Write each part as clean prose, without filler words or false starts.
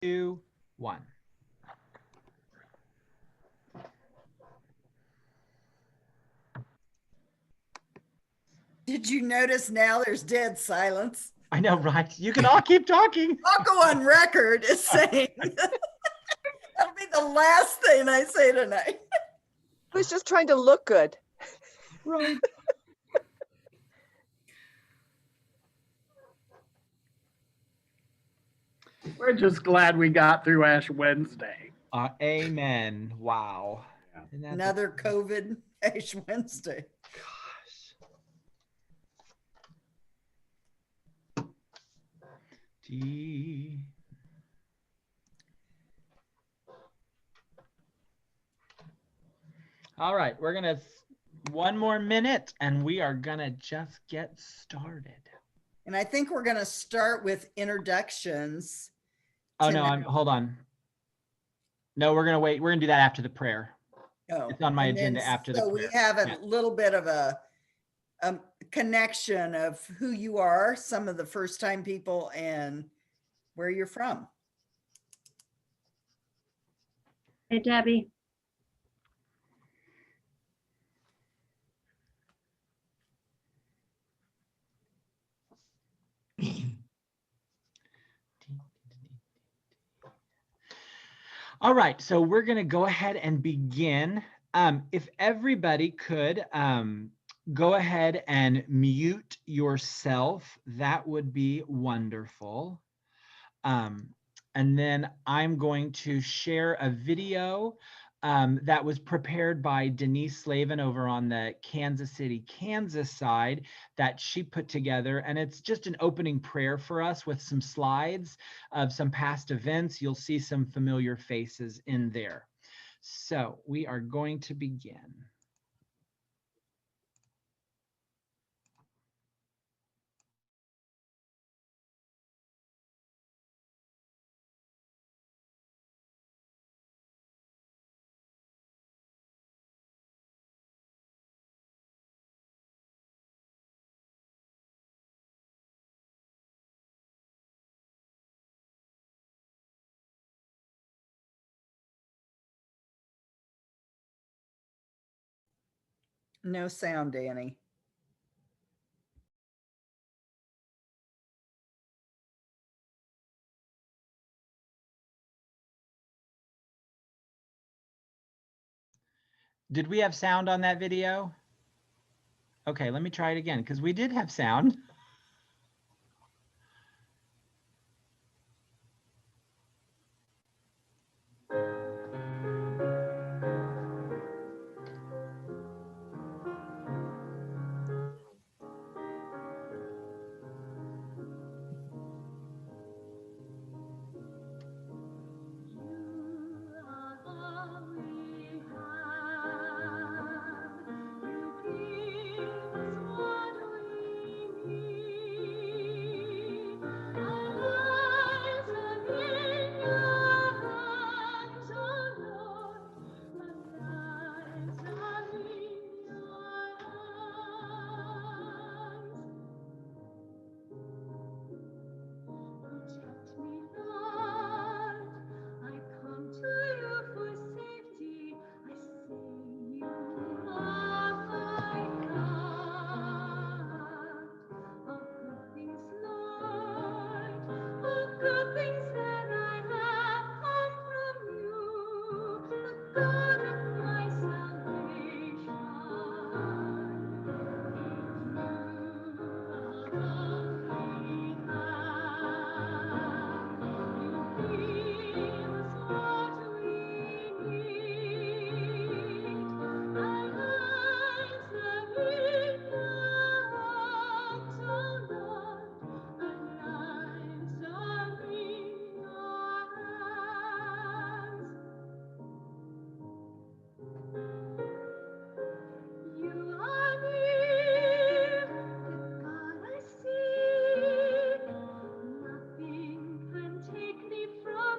2, 1. Did you notice now there's dead silence? I know, right? You can all keep talking. I'll go on record as saying that'll be the last thing I say tonight. I was just trying to look good. Right. We're just glad we got through Ash Wednesday. Amen. Wow. Yeah. Another COVID Ash Wednesday. Gosh. D. All right, we're gonna one more minute and we are gonna just get started. And I think we're going to start with introductions. Oh no, hold on. No, we're gonna wait. We're gonna do that after the prayer. Oh, It's on my agenda after the so prayer. we have a Yeah. little bit of a connection of who you are, some of the first time people, and where you're from. Hey, Debbie. All right, so we're gonna go ahead and begin. If everybody could go ahead and mute yourself, that would be wonderful. And then I'm going to share a video that was prepared by Denise Slavin over on the Kansas City, Kansas side that she put together. And it's just an opening prayer for us with some slides of some past events. You'll see some familiar faces in there. So we are going to begin. No sound, Danny. Did we have sound on that video? Okay, let me try it again because we did have sound. Nothing can take me from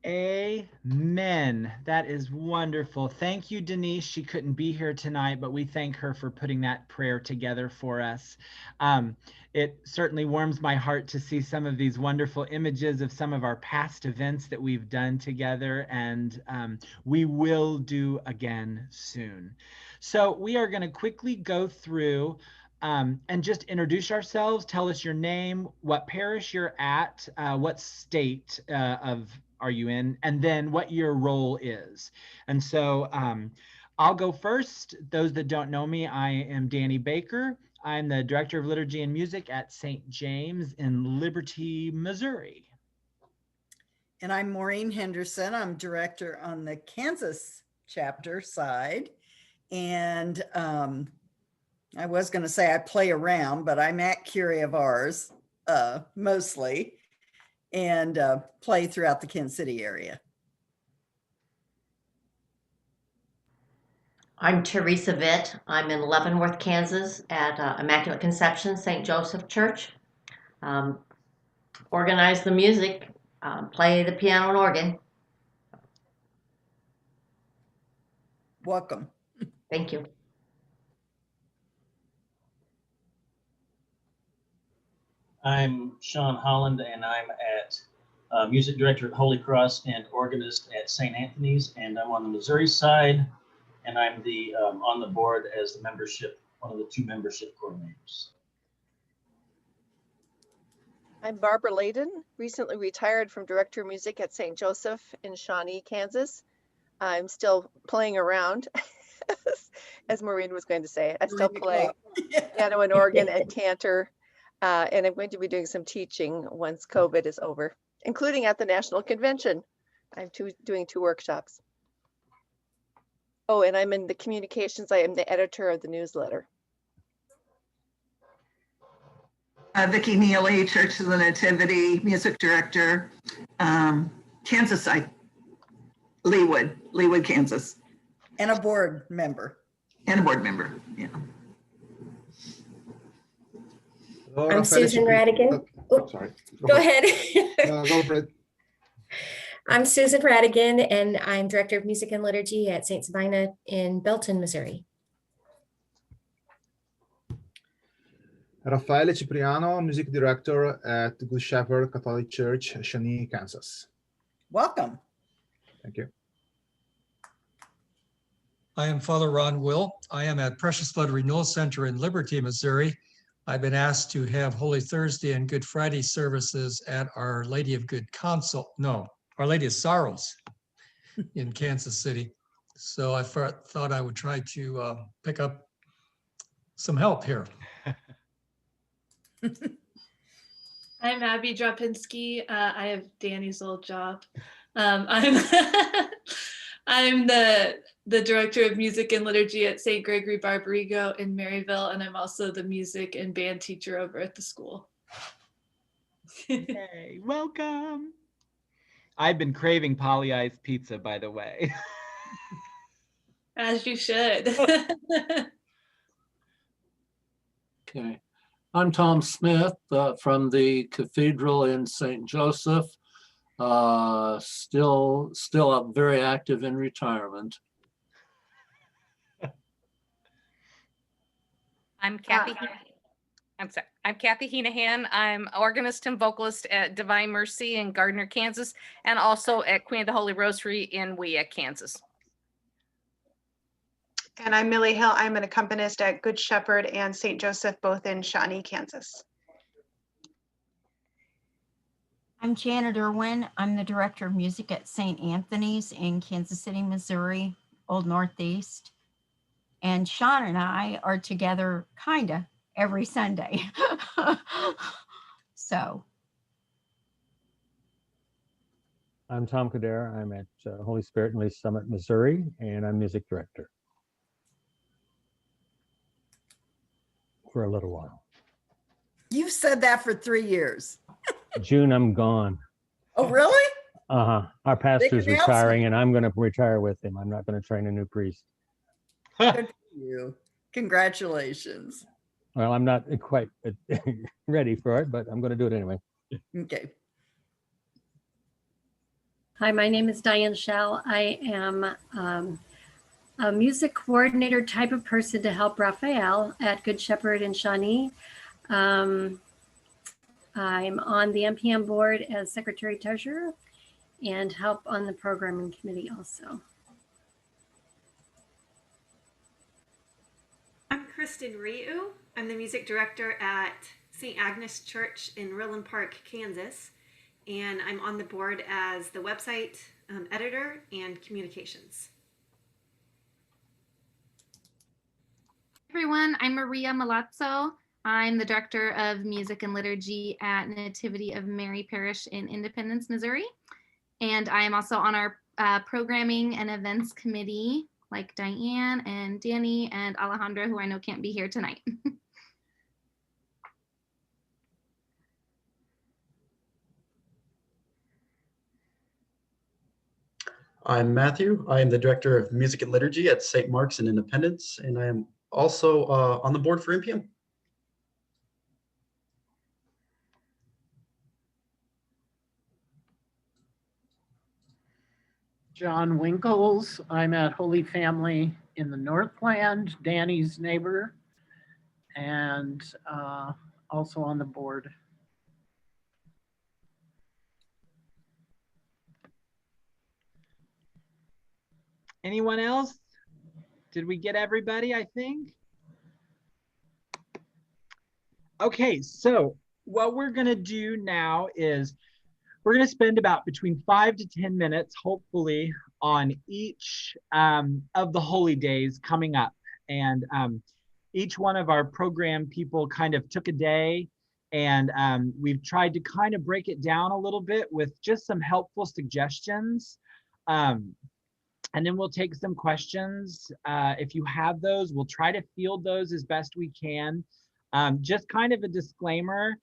Amen. That is wonderful. Thank you, Denise. She couldn't be here tonight, but we thank her for putting that prayer together for us. It certainly warms my heart to see some of these wonderful images of some of our past events that we've done together, and we will do again soon. So we are going to quickly go through and just introduce ourselves. Tell us your name, what parish you're at, what state are you in, and then what your role is. And so I'll go first. Those that don't know me, I am Danny Baker. I'm the Director of Liturgy and Music at St. James in Liberty, Missouri. And I'm Maureen Henderson. I'm director on the Kansas chapter side. And I was going to say I play around, but I'm at Curie of Ars mostly, and play throughout the Kansas City area. I'm Teresa Vitt. I'm in Leavenworth, Kansas at Immaculate Conception St. Joseph Church. Organize the music, play the piano and organ. Welcome. Thank you. I'm Sean Holland, and I'm at music director at Holy Cross and organist at St. Anthony's, and I'm on the Missouri side, and I'm the on the board as the membership, one of the two membership coordinators. I'm Barbara Layden, recently retired from Director of Music at St. Joseph in Shawnee, Kansas. I'm still playing around, as Maureen was going to say. I still play piano and organ and cantor, and I'm going to be doing some teaching once COVID is over, including at the National Convention. I'm doing 2 workshops. Oh, and I'm in the communications. I am the editor of the newsletter. Vicki Neely, Church of the Nativity, music director, Kansas side, Leawood, Kansas. And a board member. And a board member, yeah. I'm Susan Radigan. Oh, sorry. Go ahead. No, go for it. I'm Susan Radigan, and I'm Director of Music and Liturgy at St. Sabina in Belton, Missouri. Raffaele Cipriano, Music Director at Good Shepherd Catholic Church, Shawnee, Kansas. Welcome. Thank you. I am Father Ron Will. I am at Precious Blood Renewal Center in Liberty, Missouri. I've been asked to have Holy Thursday and Good Friday services at Our Lady of Good Counsel, no, Our Lady of Sorrows in Kansas City. So I thought I would try to pick up some help here. I'm Abby Drapinski. I have Danny's old job. I'm I'm the Director of Music and Liturgy at St. Gregory Barbarigo in Maryville, and I'm also the music and band teacher over at the school. Hey, welcome. I've been craving Polly-Ice pizza, by the way. As you should. Okay. I'm Tom Smith from the Cathedral in St. Joseph. Still very active in retirement. I'm Kathy. I'm Kathy Heenahan. I'm organist and vocalist at Divine Mercy in Gardner, Kansas, and also at Queen of the Holy Rosary in Wea, Kansas. And I'm Millie Hill. I'm an accompanist at Good Shepherd and St. Joseph, both in Shawnee, Kansas. I'm Janet Irwin. I'm the Director of Music at St. Anthony's in Kansas City, Missouri, Old Northeast. And Sean and I are together kinda every Sunday. So. I'm Tom Kader. I'm at Holy Spirit and Lease Summit, Missouri, and I'm music director for a little while. You've said that for 3 years. June, I'm gone. Oh, really? Our pastor's retiring, and I'm going to retire with him. I'm not going to train a new priest. Good for you. Congratulations. Well, I'm not quite ready for it, but I'm going to do it anyway. Okay. Hi, my name is Diane Schell. I am a music coordinator type of person to help Raphael at Good Shepherd in Shawnee. I'm on the MPM board as secretary treasurer and help on the programming committee also. I'm Kristen Ryu. I'm the music director at St. Agnes Church in Rilland Park, Kansas. And I'm on the board as the website editor and communications. Everyone, I'm Maria Malazzo. I'm the Director of Music and Liturgy at Nativity of Mary Parish in Independence, Missouri. And I am also on our programming and events committee, like Diane and Danny and Alejandra, who I know can't be here tonight. I'm Matthew. I am the Director of Music and Liturgy at St. Mark's in Independence, and I am also on the board for MPM. John Winkles. I'm at Holy Family in the Northland, Danny's neighbor, and also on the board. Anyone else? Did we get everybody, I think? Okay, so what we're gonna do now is we're gonna spend about between 5 to 10 minutes, hopefully, on each of the holy days coming up. And each one of our program people kind of took a day, and we've tried to kind of break it down a little bit with just some helpful suggestions. And then we'll take some questions. If you have those, we'll try to field those as best we can. Just kind of a disclaimer,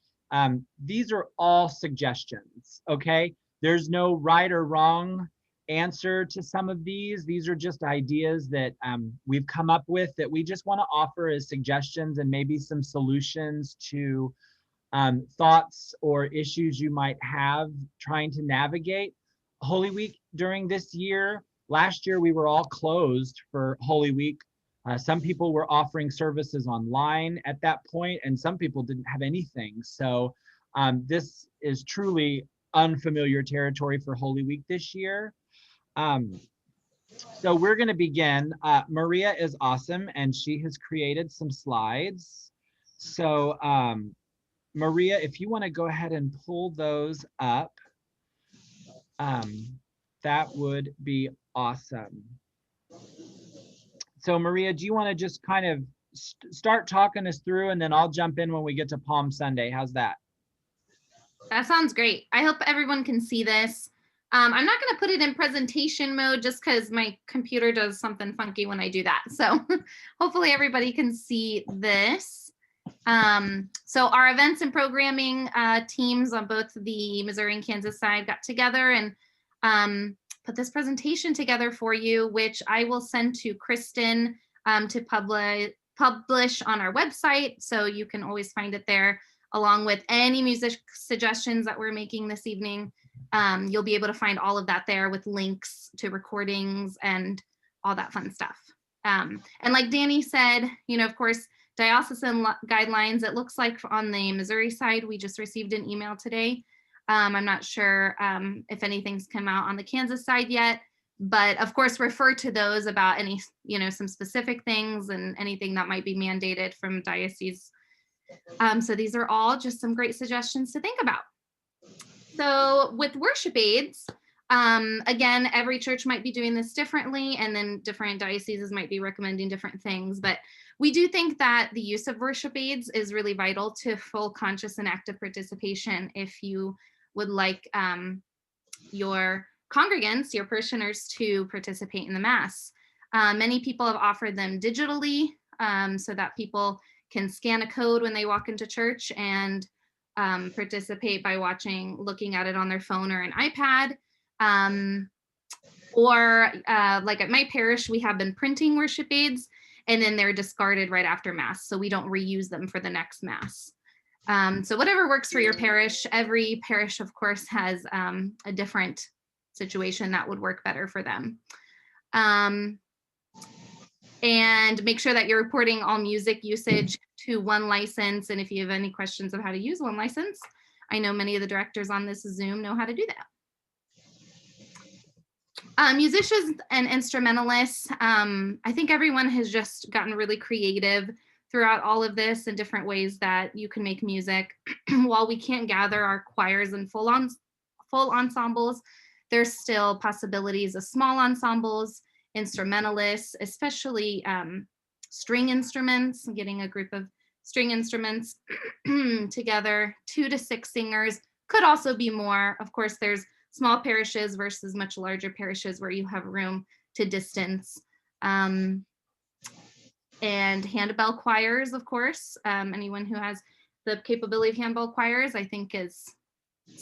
these are all suggestions, okay? There's no right or wrong answer to some of these. These are just ideas that we've come up with that we just want to offer as suggestions and maybe some solutions to thoughts or issues you might have trying to navigate Holy Week during this year. Last year, we were all closed for Holy Week. Some people were offering services online at that point, and some people didn't have anything. So this is truly unfamiliar territory for Holy Week this year. So we're going to begin. Maria is awesome, and she has created some slides. So Maria, if you want to go ahead and pull those up, that would be awesome. So Maria, do you want to just kind of start talking us through, and then I'll jump in when we get to Palm Sunday? How's that? That sounds great. I hope everyone can see this. I'm not going to put it in presentation mode just because my computer does something funky when I do that. So hopefully everybody can see this. So our events and programming teams on both the Missouri and Kansas side got together and put this presentation together for you, which I will send to Kristen to publish on our website. So you can always find it there, along with any music suggestions that we're making this evening. You'll be able to find all of that there with links to recordings and all that fun stuff. And like Danny said, you know, of course, diocesan guidelines, it looks like on the Missouri side, we just received an email today. I'm not sure if anything's come out on the Kansas side yet, but of course refer to those about any, you know, some specific things and anything that might be mandated from diocese. So these are all just some great suggestions to think about. So with worship aids, again, every church might be doing this differently, and then different dioceses might be recommending different things, but we do think that the use of worship aids is really vital to full conscious and active participation if you would like your congregants, your parishioners, to participate in the Mass. Many people have offered them digitally so that people can scan a code when they walk into church and participate by looking at it on their phone or an iPad. Or like at my parish, we have been printing worship aids, and then they're discarded right after Mass, so we don't reuse them for the next Mass. So whatever works for your parish. Every parish, of course, has a different situation that would work better for them. And make sure that you're reporting all music usage to one license. And if you have any questions of how to use one license, I know many of the directors on this Zoom know how to do that. Musicians and instrumentalists, I think everyone has just gotten really creative throughout all of this and different ways that you can make music. While we can't gather our choirs and full ensembles, there's still possibilities of small ensembles, instrumentalists, especially string instruments, getting a group of string instruments together, 2 to 6 singers, could also be more. Of course, there's small parishes versus much larger parishes where you have room to distance. And handbell choirs, of course. Anyone who has the capability of handbell choirs, I think it's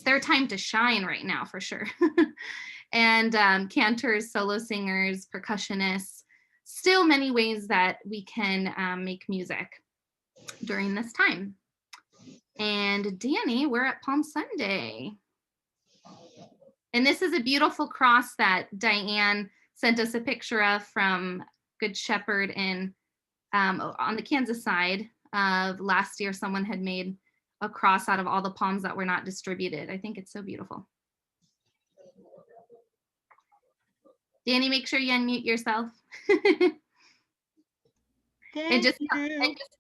their time to shine right now for sure. And cantors, solo singers, percussionists, still many ways that we can make music during this time. And Danny, we're at Palm Sunday. And this is a beautiful cross that Diane sent us a picture of from Good Shepherd in on the Kansas side of last year. Someone had made a cross out of all the palms that were not distributed. I think it's so beautiful. Danny, make sure you unmute yourself. and just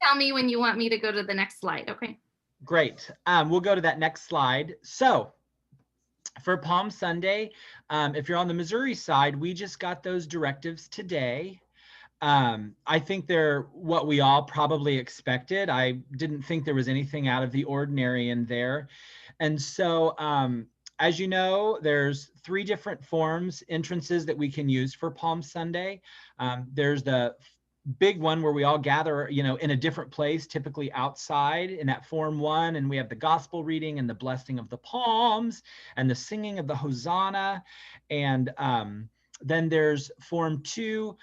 tell me when you want me to go to the next slide, okay? Great. We'll go to that next slide. So for Palm Sunday, if you're on the Missouri side, we just got those directives today. I think they're what we all probably expected. I didn't think there was anything out of the ordinary in there. And so, as you know, there's 3 different entrances that we can use for Palm Sunday. There's the big one where we all gather, in a different place, typically outside in that Form 1, and we have the gospel reading and the blessing of the palms and the singing of the Hosanna. And then there's Form 2,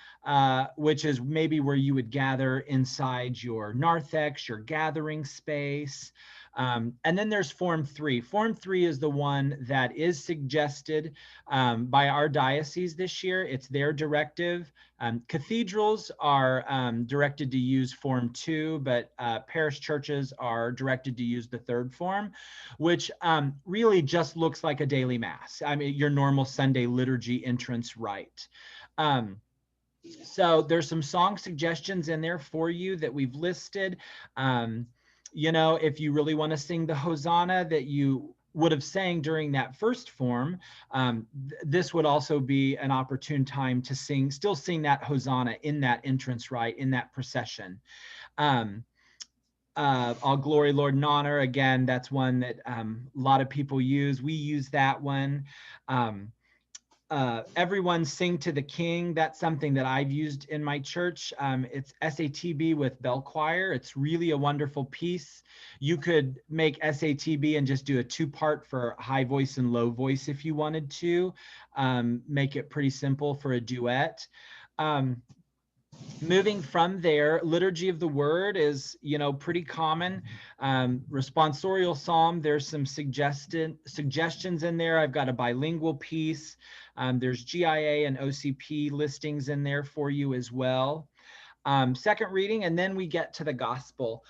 which is maybe where you would gather inside your narthex, your gathering space. And then there's Form 3. Form 3 is the one that is suggested by our diocese this year. It's their directive. Cathedrals are directed to use Form 2, but parish churches are directed to use the 3rd form, which really just looks like a daily mass. I mean, your normal Sunday liturgy entrance rite. So there's some song suggestions in there for you that we've listed. If you really want to sing the Hosanna that you would have sang during that first form, this would also be an opportune time to still sing that Hosanna in that entrance rite, in that procession. All glory, Lord, and honor. Again, that's one that a lot of people use. We use that one. Everyone sing to the King. That's something that I've used in my church. It's SATB with bell choir. It's really a wonderful piece. You could make SATB and just do a 2-part for high voice and low voice if you wanted to. Make it pretty simple for a duet. Moving from there, Liturgy of the Word is, pretty common. Responsorial Psalm, there's some suggestions in there. I've got a bilingual piece. There's GIA and OCP listings in there for you as well. Second reading, and then we get to the gospel.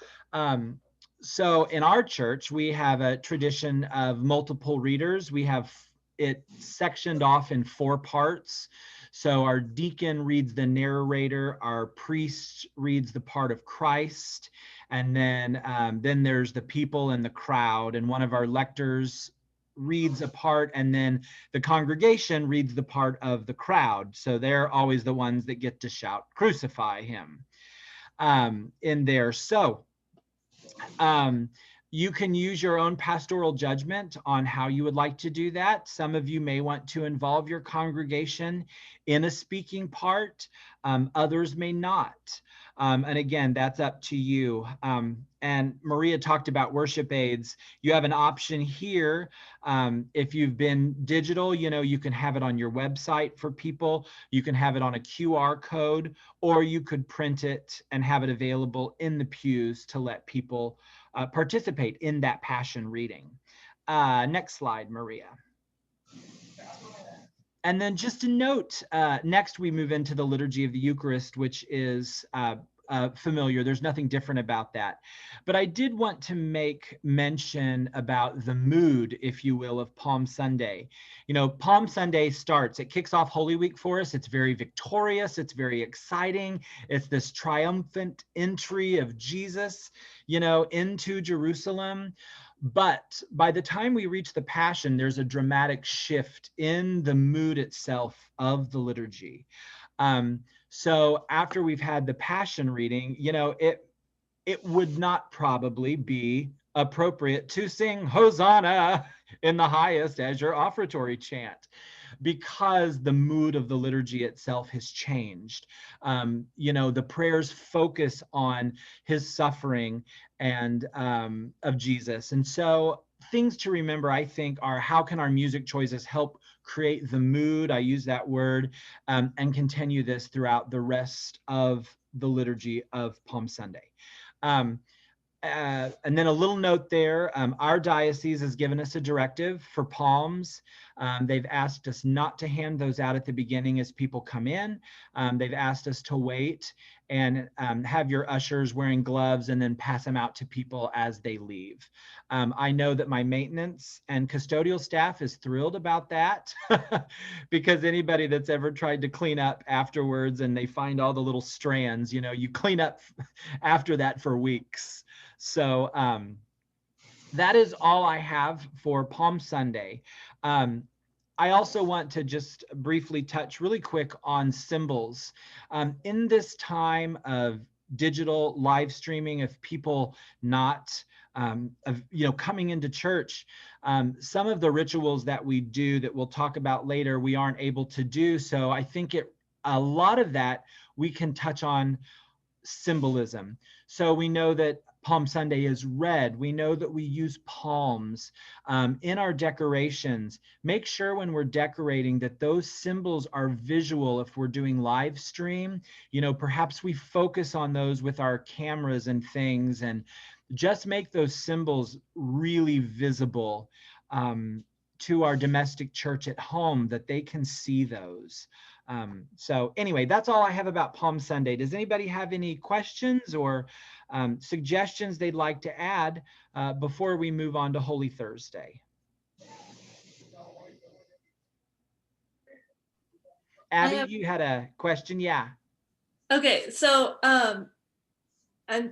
So in our church, we have a tradition of multiple readers. We have it sectioned off in 4 parts. So our deacon reads the narrator, our priest reads the part of Christ, and then there's the people and the crowd, and one of our lectors reads a part, and then the congregation reads the part of the crowd. So they're always the ones that get to shout, "Crucify him," in there. So you can use your own pastoral judgment on how you would like to do that. Some of you may want to involve your congregation in a speaking part. Others may not. And again, that's up to you. And Maria talked about worship aids. You have an option here. If you've been digital, you can have it on your website for people. You can have it on a QR code, or you could print it and have it available in the pews to let people participate in that passion reading. Next slide, Maria. And then just a note, next we move into the Liturgy of the Eucharist, which is familiar. There's nothing different about that. But I did want to make mention about the mood, if you will, of Palm Sunday. You know, Palm Sunday it kicks off Holy Week for us. It's very victorious. It's very exciting. It's this triumphant entry of Jesus, you know, into Jerusalem. But by the time we reach the Passion, there's a dramatic shift in the mood itself of the liturgy. So after we've had the Passion reading, you know, it would not probably be appropriate to sing Hosanna in the highest as your offertory chant, because the mood of the liturgy itself has changed. You know, the prayers focus on his suffering and of Jesus. And so things to remember, I think, are how can our music choices help create the mood, I use that word, and continue this throughout the rest of the liturgy of Palm Sunday. And then a little note there, our diocese has given us a directive for palms. They've asked us not to hand those out at the beginning as people come in. They've asked us to wait and have your ushers wearing gloves and then pass them out to people as they leave. I know that my maintenance and custodial staff is thrilled about that because anybody that's ever tried to clean up afterwards and they find all the little strands, you know, you clean up after that for weeks. So that is all I have for Palm Sunday. I also want to just briefly touch really quick on symbols. In this time of digital live streaming, of people not coming into church, some of the rituals that we do that we'll talk about later, we aren't able to do. So I think a lot of that we can touch on symbolism. So we know that Palm Sunday is red. We know that we use palms in our decorations. Make sure when we're decorating that those symbols are visual. If we're doing live stream, you know, perhaps we focus on those with our cameras and things, and just make those symbols really visible to our domestic church at home, that they can see those. So anyway, that's all I have about Palm Sunday. Does anybody have any questions or suggestions they'd like to add before we move on to Holy Thursday? Abby, you had a question? Yeah. Okay, so and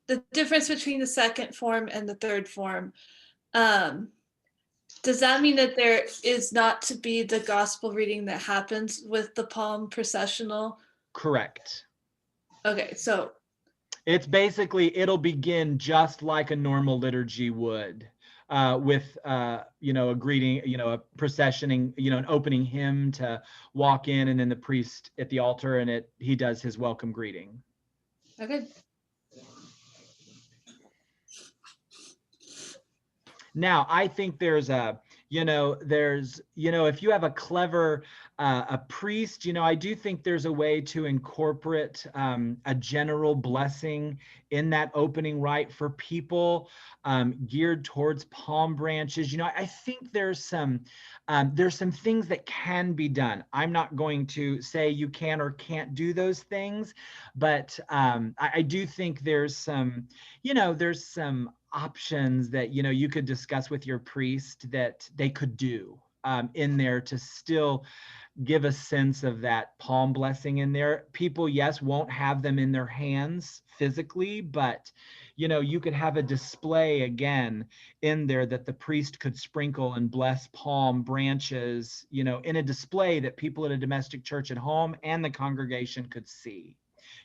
the difference between the second form and the third form, does that mean that there is not to be the gospel reading that happens with the palm processional? Correct. Okay, so it's basically, it'll begin just like a normal liturgy would, with you know, a greeting, you know, a processioning, you know, an opening hymn to walk in, and then the priest at the altar, and he does his welcome greeting. Okay. Now, I think there's if you have a clever, a priest, you know, I do think there's a way to incorporate a general blessing in that opening rite for people geared towards palm branches. You know, I think there's some things that can be done. I'm not going to say you can or can't do those things, but I do think there's some options that, you know, you could discuss with your priest that they could do in there to still give a sense of that palm blessing in there. People, yes, won't have them in their hands physically, but, you know, you could have a display again in there that the priest could sprinkle and bless palm branches, you know, in a display that people at a domestic church at home and the congregation could see.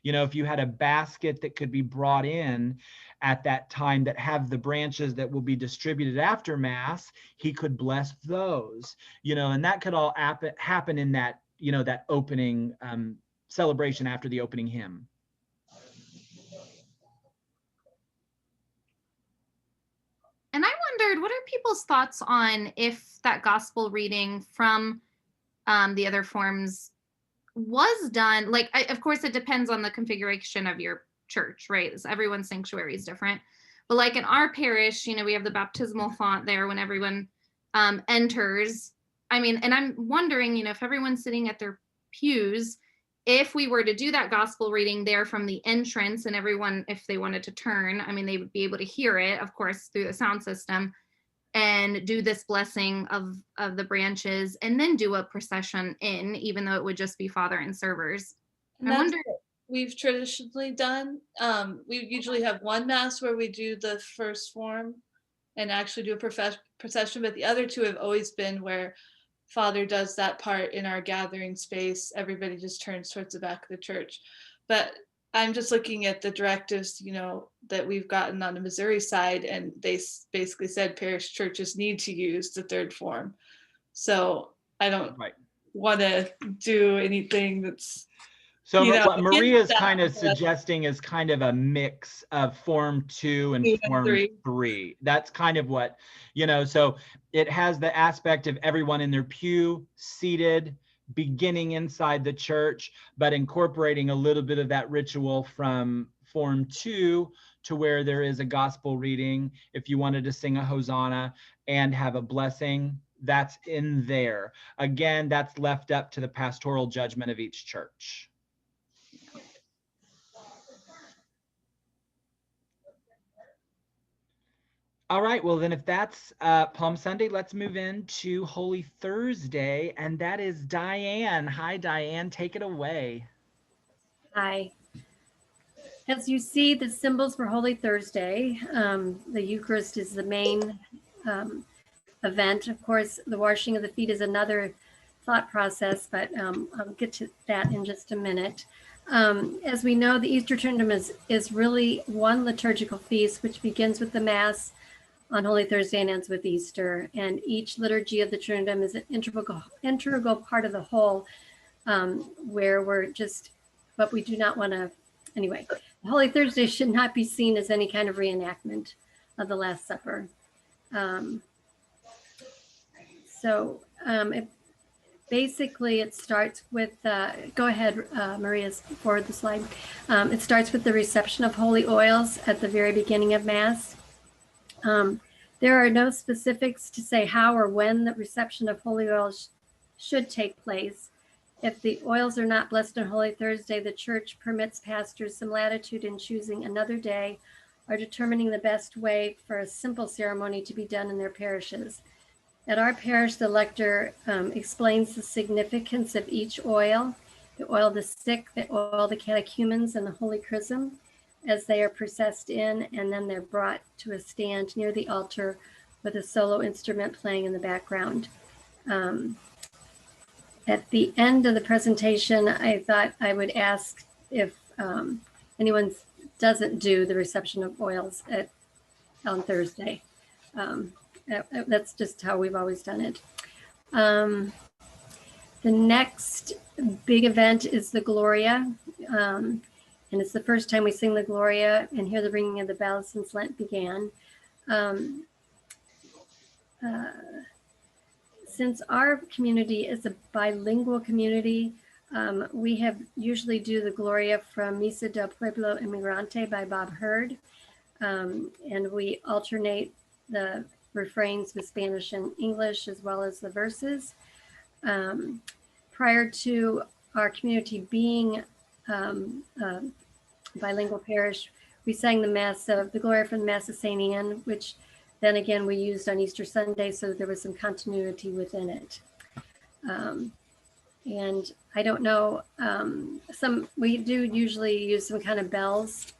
You know, if you had a basket that could be brought in at that time that have the branches that will be distributed after Mass, he could bless those, you know, and that could all happen in that, you know, that opening celebration after the opening hymn. And I wondered, what are people's thoughts on if that gospel reading from the other forms was done, like, of course it depends on the configuration of your church, right? So everyone's sanctuary is different, but like in our parish, you know, we have the baptismal font there when everyone enters. I mean, and I'm wondering, if everyone's sitting at their pews, if we were to do that gospel reading there from the entrance, and everyone, if they wanted to turn, I mean, they would be able to hear it, of course, through the sound system, and do this blessing of the branches, and then do a procession in, even though it would just be father and servers. And I that's wonder. what we've traditionally done. We usually have one mass where we do the first form and actually do a procession, but the other two have always been where Father does that part in our gathering space. Everybody just turns towards the back of the church. But I'm just looking at the directives, that we've gotten on the Missouri side, and they basically said parish churches need to use the third form. So I don't want to do anything that's, So what against Maria's that, kind of but- suggesting is kind of a mix of Form 2 and 2 and Form 3. 3. That's kind of what, so it has the aspect of everyone in their pew, seated, beginning inside the church, but incorporating a little bit of that ritual from Form 2 to where there is a gospel reading. If you wanted to sing a Hosanna and have a blessing, that's in there. Again, that's left up to the pastoral judgment of each church. All right, well then if that's Palm Sunday, let's move into Holy Thursday, and that is Diane. Hi, Diane, take it away. Hi. As you see, the symbols for Holy Thursday, the Eucharist is the main event. Of course, the washing of the feet is another thought process, but I'll get to that in just a minute. As we know, the Easter Trinitym is really one liturgical feast, which begins with the Mass on Holy Thursday and ends with Easter. And each liturgy of the Trinitym is an integral part of the whole, where we're just, but we do not want to, anyway, Holy Thursday should not be seen as any kind of reenactment of the Last Supper. Basically, it starts with, go ahead, Maria, forward the slide. It starts with the reception of holy oils at the very beginning of Mass. There are no specifics to say how or when the reception of holy oils should take place. If the oils are not blessed on Holy Thursday, the church permits pastors some latitude in choosing another day or determining the best way for a simple ceremony to be done in their parishes. At our parish, the lector explains the significance of each oil, the oil of the sick, the oil of the catechumens, and the Holy Chrism, as they are processed in, and then they're brought to a stand near the altar with a solo instrument playing in the background. At the end of the presentation, I thought I would ask if anyone doesn't do the reception of oils on Thursday. That's just how we've always done it. The next big event is the Gloria. And it's the first time we sing the Gloria and hear the ringing of the bells since Lent began. Since our community is a bilingual community, we have usually do the Gloria from Misa del Pueblo Emigrante by Bob Hurd. And we alternate the refrains with Spanish and English, as well as the verses. Prior to our community being bilingual parish, we sang the Mass of the Gloria from the Mass of St. Anne, which then again we used on Easter Sunday, so there was some continuity within it. And I don't know, we do usually use some kind of bells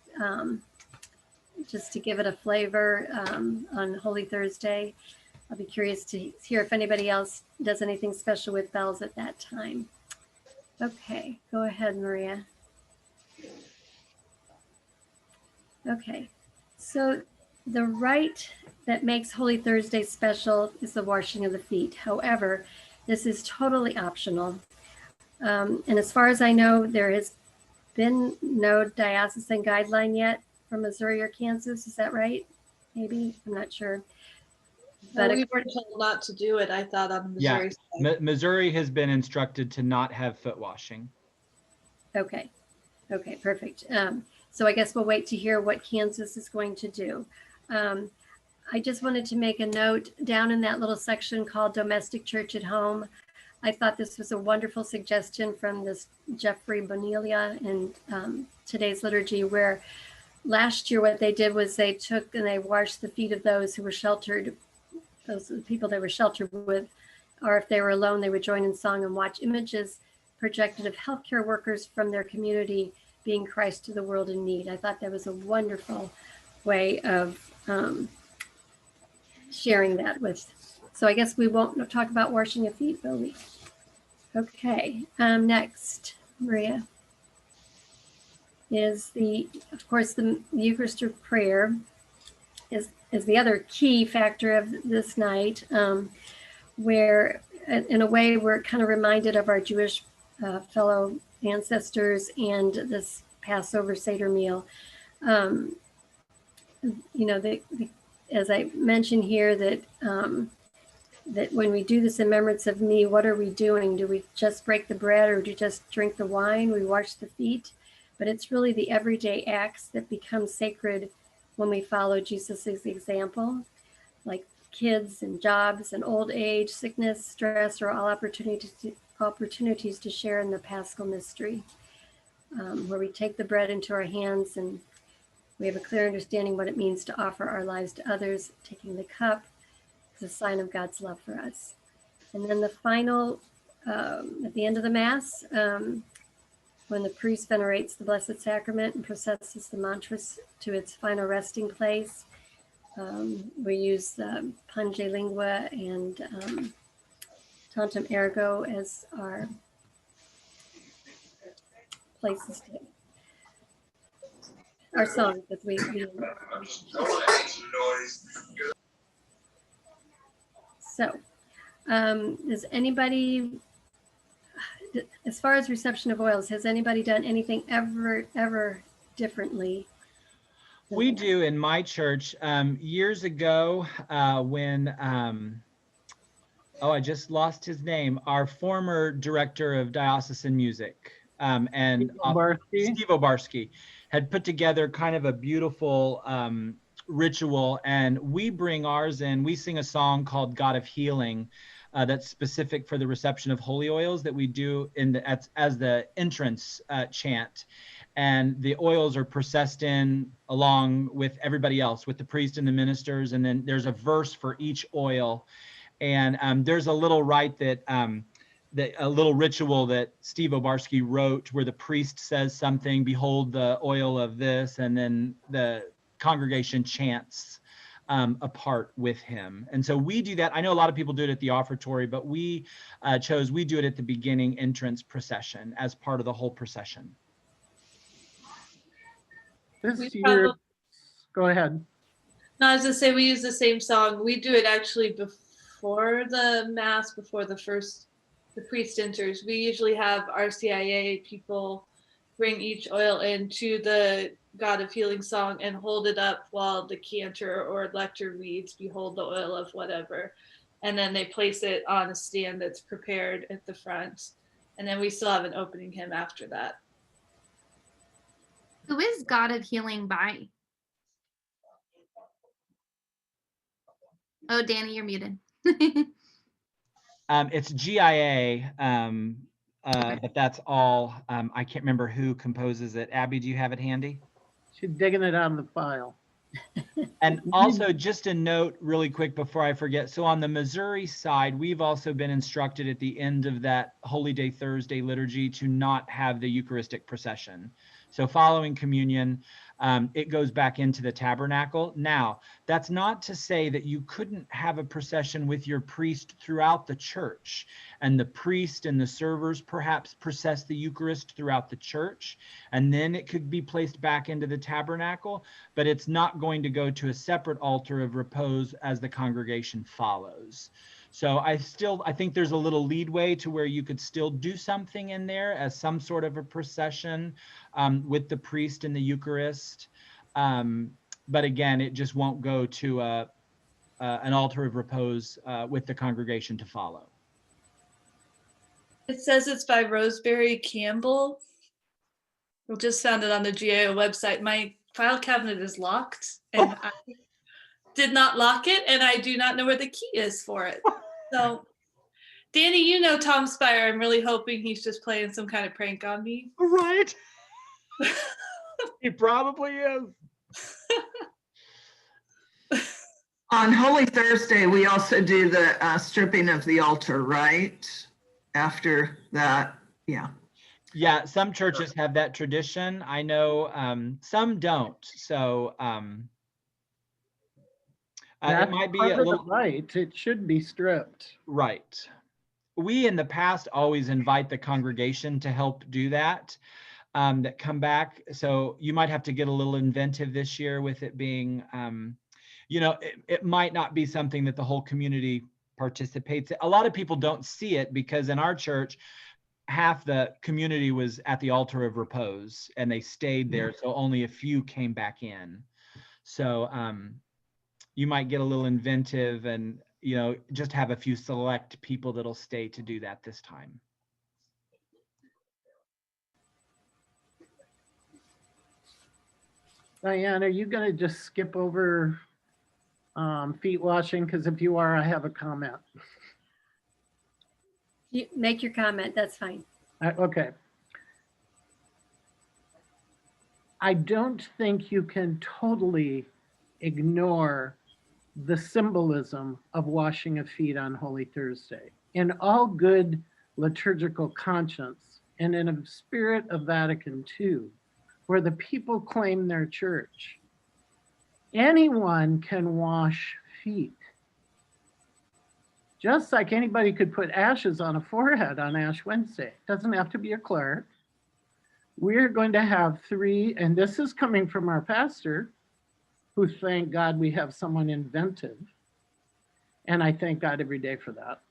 just to give it a flavor on Holy Thursday. I'll be curious to hear if anybody else does anything special with bells at that time. Okay, go ahead, Maria. Okay, so the rite that makes Holy Thursday special is the washing of the feet. However, this is totally optional. And as far as I know, there has been no diocesan guideline yet from Missouri or Kansas. Is that right? Maybe, I'm not sure. But we were told not to do it, I thought, on the Missouri side. Missouri has been instructed to not have foot washing. Okay, perfect. So I guess we'll wait to hear what Kansas is going to do. I just wanted to make a note down in that little section called Domestic Church at Home. I thought this was a wonderful suggestion from this Jeffrey Bonilla in today's liturgy, where last year what they did was they took and they washed the feet of those who were sheltered, those are the people they were sheltered with, or if they were alone, they would join in song and watch images projected of healthcare workers from their community being Christ to the world in need. I thought that was a wonderful way of sharing that with. So I guess we won't talk about washing of feet, will we? Okay, next, Maria, is of course, the Eucharistic prayer is the other key factor of this night, where in a way we're kind of reminded of our Jewish fellow ancestors and this Passover Seder meal. As I mentioned here, that when we do this in remembrance of me, what are we doing? Do we just break the bread, or do we just drink the wine? We wash the feet, but it's really the everyday acts that become sacred when we follow Jesus's example, like kids and jobs and old age, sickness, stress, or all opportunities to share in the Paschal mystery, where we take the bread into our hands and we have a clear understanding what it means to offer our lives to others. Taking the cup is a sign of God's love for us. And then the final, at the end of the Mass, when the priest venerates the Blessed Sacrament and processes the mantras to its final resting place, we use Pange Lingua and Tantum Ergo as our places to our song that we so does anybody, as far as reception of oils, has anybody done anything ever differently? We do in my church. Years ago, when I just lost his name, our former director of diocesan music, and Steve Obarski, had put together kind of a beautiful ritual, and we bring ours in. We sing a song called God of Healing that's specific for the reception of holy oils that we do as the entrance chant. And the oils are processed in along with everybody else, with the priest and the ministers, and then there's a verse for each oil. And there's a little rite a little ritual that Steve Obarski wrote, where the priest says something, behold the oil of this, and then the congregation chants a part with him. And so we do that. I know a lot of people do it at the offertory, but we do it at the beginning entrance procession as part of the whole procession. This year, go ahead. No, I was gonna say we use the same song. We do it actually before the Mass, before the priest enters. We usually have RCIA people bring each oil into the God of Healing song and hold it up while the cantor or lector reads, behold the oil of whatever. And then they place it on a stand that's prepared at the front. And then we still have an opening hymn after that. Who is God of Healing by? Oh, Danny, you're muted. It's GIA, but that's all. I can't remember who composes it. Abby, do you have it handy? She's digging it out of the file. And also, just a note really quick before I forget. So on the Missouri side, we've also been instructed at the end of that Holy Day Thursday liturgy to not have the Eucharistic procession. So following communion, it goes back into the tabernacle. Now, that's not to say that you couldn't have a procession with your priest throughout the church, and the priest and the servers perhaps process the Eucharist throughout the church, and then it could be placed back into the tabernacle, but it's not going to go to a separate altar of repose as the congregation follows. So I think there's a little leadway to where you could still do something in there as some sort of a procession with the priest and the Eucharist. But again, it just won't go to an altar of repose with the congregation to follow. It says it's by Rosemary Campbell. We just found it on the GAO website. My file cabinet is locked, and did not lock it, and I do not know where the key is for it. So, Danny, you know Tom Spire. I'm really hoping he's just playing some kind of prank on me. Right. He probably is. On Holy Thursday, we also do the stripping of the altar, right? After that, yeah. Yeah, some churches have that tradition. I know some don't. So it might be a little right. It should be stripped. right. We in the past always invite the congregation to help do that, that come back. So you might have to get a little inventive this year with it being, it might not be something that the whole community participates in. A lot of people don't see it because in our church, half the community was at the altar of repose and they stayed there. So only a few came back in. So you might get a little inventive and, just have a few select people that'll stay to do that this time. Diane, are you going to just skip over feet washing? Because if you are, I have a comment. You make your comment, that's fine. Okay. I don't think you can totally ignore the symbolism of washing of feet on Holy Thursday. In all good liturgical conscience and in a spirit of Vatican II, where the people claim their church, anyone can wash feet. Just like anybody could put ashes on a forehead on Ash Wednesday. It doesn't have to be a cleric. We're going to have 3, and this is coming from our pastor, who thank God we have someone inventive. And I thank God every day for that.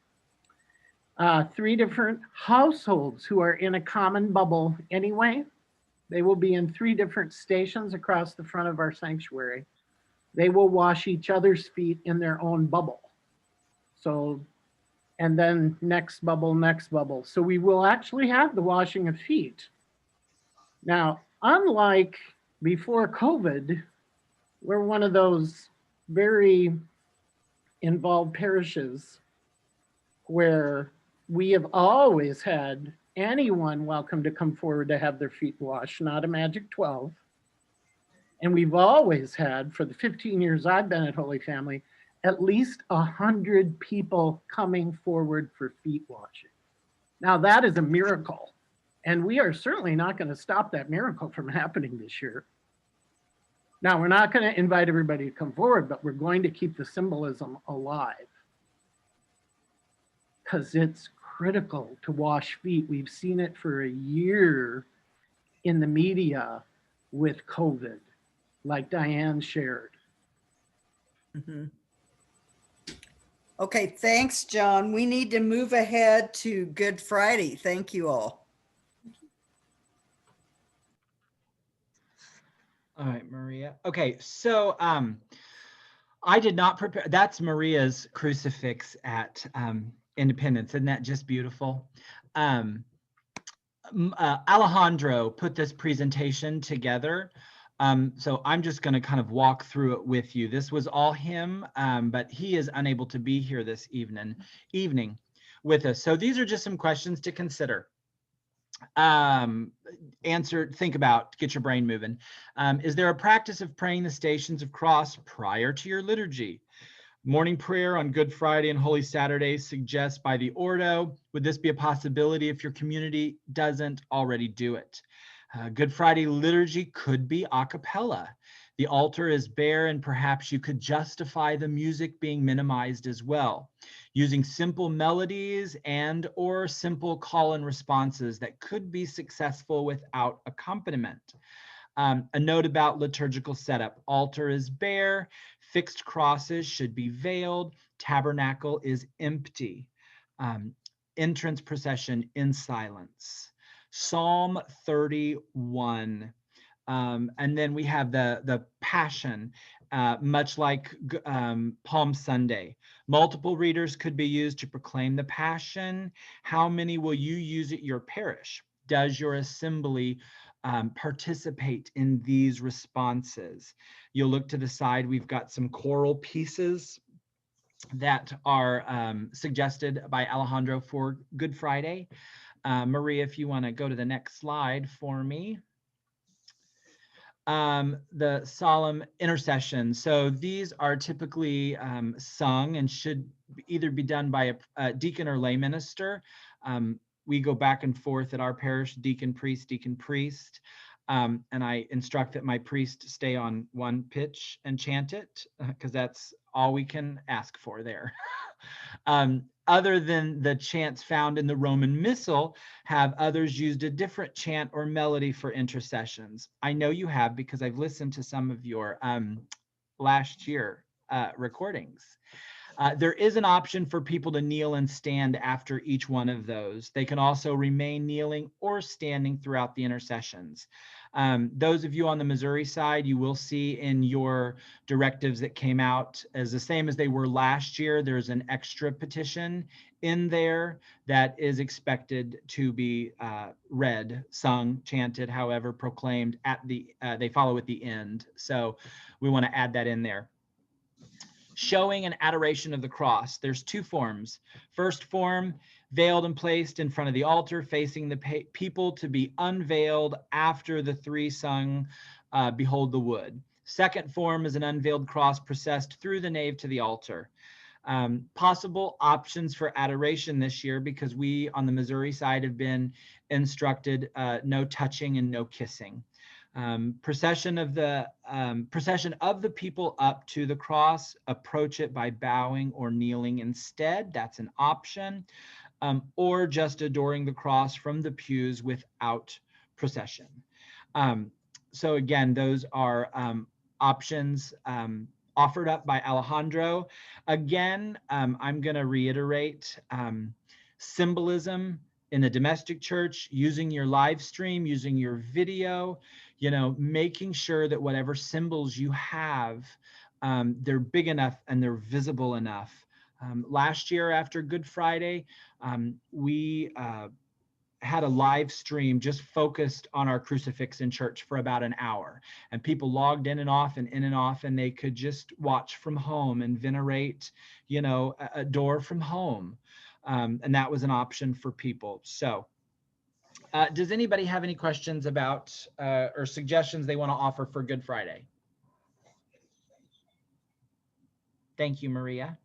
3 different households who are in a common bubble anyway. They will be in 3 different stations across the front of our sanctuary. They will wash each other's feet in their own bubble. So, and then next bubble, next bubble. So we will actually have the washing of feet. Now, unlike before COVID, we're one of those very involved parishes where we have always had anyone welcome to come forward to have their feet washed, not a magic 12. And we've always had, for the 15 years I've been at Holy Family, at least 100 people coming forward for feet washing. Now that is a miracle. And we are certainly not going to stop that miracle from happening this year. Now, we're not going to invite everybody to come forward, but we're going to keep the symbolism alive because it's critical to wash feet. We've seen it for a year in the media with COVID, like Diane shared. Mm-hmm. Okay, thanks, John. We need to move ahead to Good Friday. Thank you all. All right, Maria. Okay, so I did not prepare. That's Maria's crucifix at Independence. Isn't that just beautiful? Alejandro put this presentation together. So I'm just going to kind of walk through it with you. This was all him, but he is unable to be here this evening with us. So these are just some questions to consider. Think about, get your brain moving. Is there a practice of praying the Stations of Cross prior to your liturgy? Morning prayer on Good Friday and Holy Saturday suggests by the Ordo. Would this be a possibility if your community doesn't already do it? Good Friday liturgy could be a cappella. The altar is bare and perhaps you could justify the music being minimized as well, using simple melodies and or simple call and responses that could be successful without accompaniment. A note about liturgical setup. Altar is bare, fixed crosses should be veiled, tabernacle is empty. Entrance procession in silence. Psalm 31. And then we have the Passion, much like Palm Sunday. Multiple readers could be used to proclaim the Passion. How many will you use at your parish? Does your assembly participate in these responses. You'll look to the side, we've got some choral pieces that are suggested by Alejandro for Good Friday. Maria, if you want to go to the next slide for me. The solemn intercession. So these are typically sung and should either be done by a deacon or lay minister. We go back and forth at our parish, deacon, priest, and I instruct that my priest stay on one pitch and chant it, because that's all we can ask for there. Other than the chants found in the Roman Missal, have others used a different chant or melody for intercessions? I know you have, because I've listened to some of your last year recordings. There is an option for people to kneel and stand after each one of those. They can also remain kneeling or standing throughout the intercessions. Those of you on the Missouri side, you will see in your directives that came out as the same as they were last year. There's an extra petition in there that is expected to be read, sung, chanted, however, proclaimed at the, they follow at the end. So we want to add that in there. Showing an adoration of the cross. There's two forms. First form, veiled and placed in front of the altar, facing the people to be unveiled after the three sung, Behold the Wood. Second form is an unveiled cross processed through the nave to the altar. Possible options for adoration this year, because we on the Missouri side have been instructed no touching and no kissing. Procession of the people up to the cross, approach it by bowing or kneeling instead. That's an option. Or just adoring the cross from the pews without procession. So again, those are options offered up by Alejandro. Again, I'm going to reiterate symbolism in the domestic church, using your live stream, using your video, making sure that whatever symbols you have, they're big enough and they're visible enough. Last year after Good Friday, we had a live stream just focused on our crucifix in church for about an hour, and people logged in and off, and they could just watch from home and venerate, adore from home. And that was an option for people. So does anybody have any questions about or suggestions they want to offer for Good Friday? Thank you, Maria.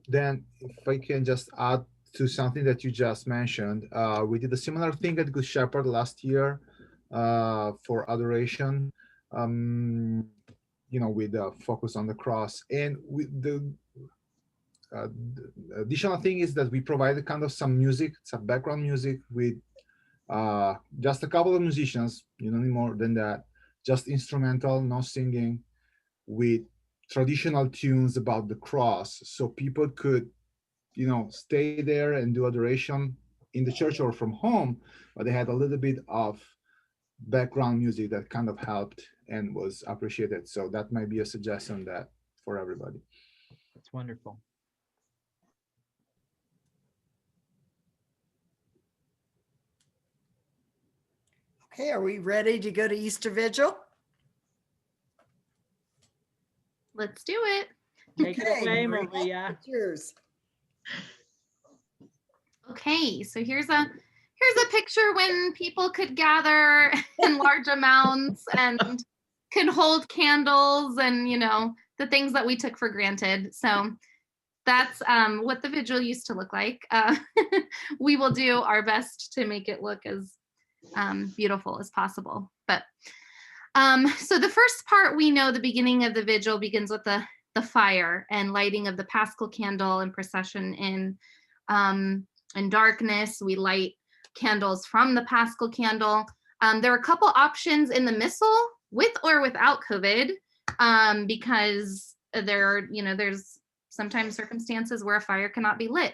Then if I can just add to something that you just mentioned, we did a similar thing at Good Shepherd last year for adoration, with the focus on the cross. And the additional thing is that we provided kind of some music, some background music with just a couple of musicians, you don't need more than that, just instrumental, no singing, with traditional tunes about the cross, so people could stay there and do adoration in the church or from home, but they had a little bit of background music that kind of helped and was appreciated. So that might be a suggestion that for everybody. That's wonderful. Okay, are we ready to go to Easter Vigil? Let's do it. Take it away, Maria. Cheers. Okay, so here's a picture when people could gather in large amounts and could hold candles and the things that we took for granted. So that's what the vigil used to look like. We will do our best to make it look as beautiful as possible. But so the first part, we know the beginning of the vigil begins with the fire and lighting of the Paschal candle and procession in darkness. We light candles from the Paschal candle. There are a couple options in the Missal with or without COVID, because there's sometimes circumstances where a fire cannot be lit.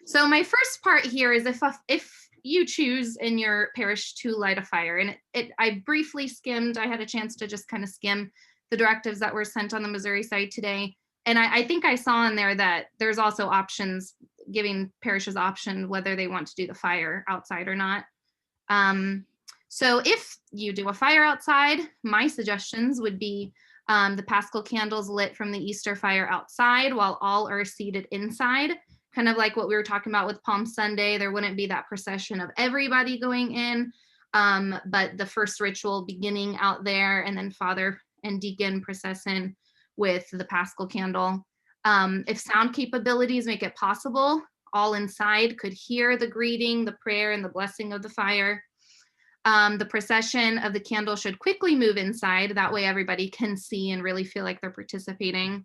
So my first part here is if you choose in your parish to light a fire, and I briefly skimmed, I had a chance to just kind of skim the directives that were sent on the Missouri side today. And I think I saw in there that there's also options, giving parishes option whether they want to do the fire outside or not. So if you do a fire outside, my suggestions would be the Paschal candles lit from the Easter fire outside while all are seated inside, kind of like what we were talking about with Palm Sunday. There wouldn't be that procession of everybody going in, but the first ritual beginning out there, and then Father and Deacon process in with the Paschal candle. If sound capabilities make it possible, all inside could hear the greeting, the prayer, and the blessing of the fire. The procession of the candle should quickly move inside. That way everybody can see and really feel like they're participating.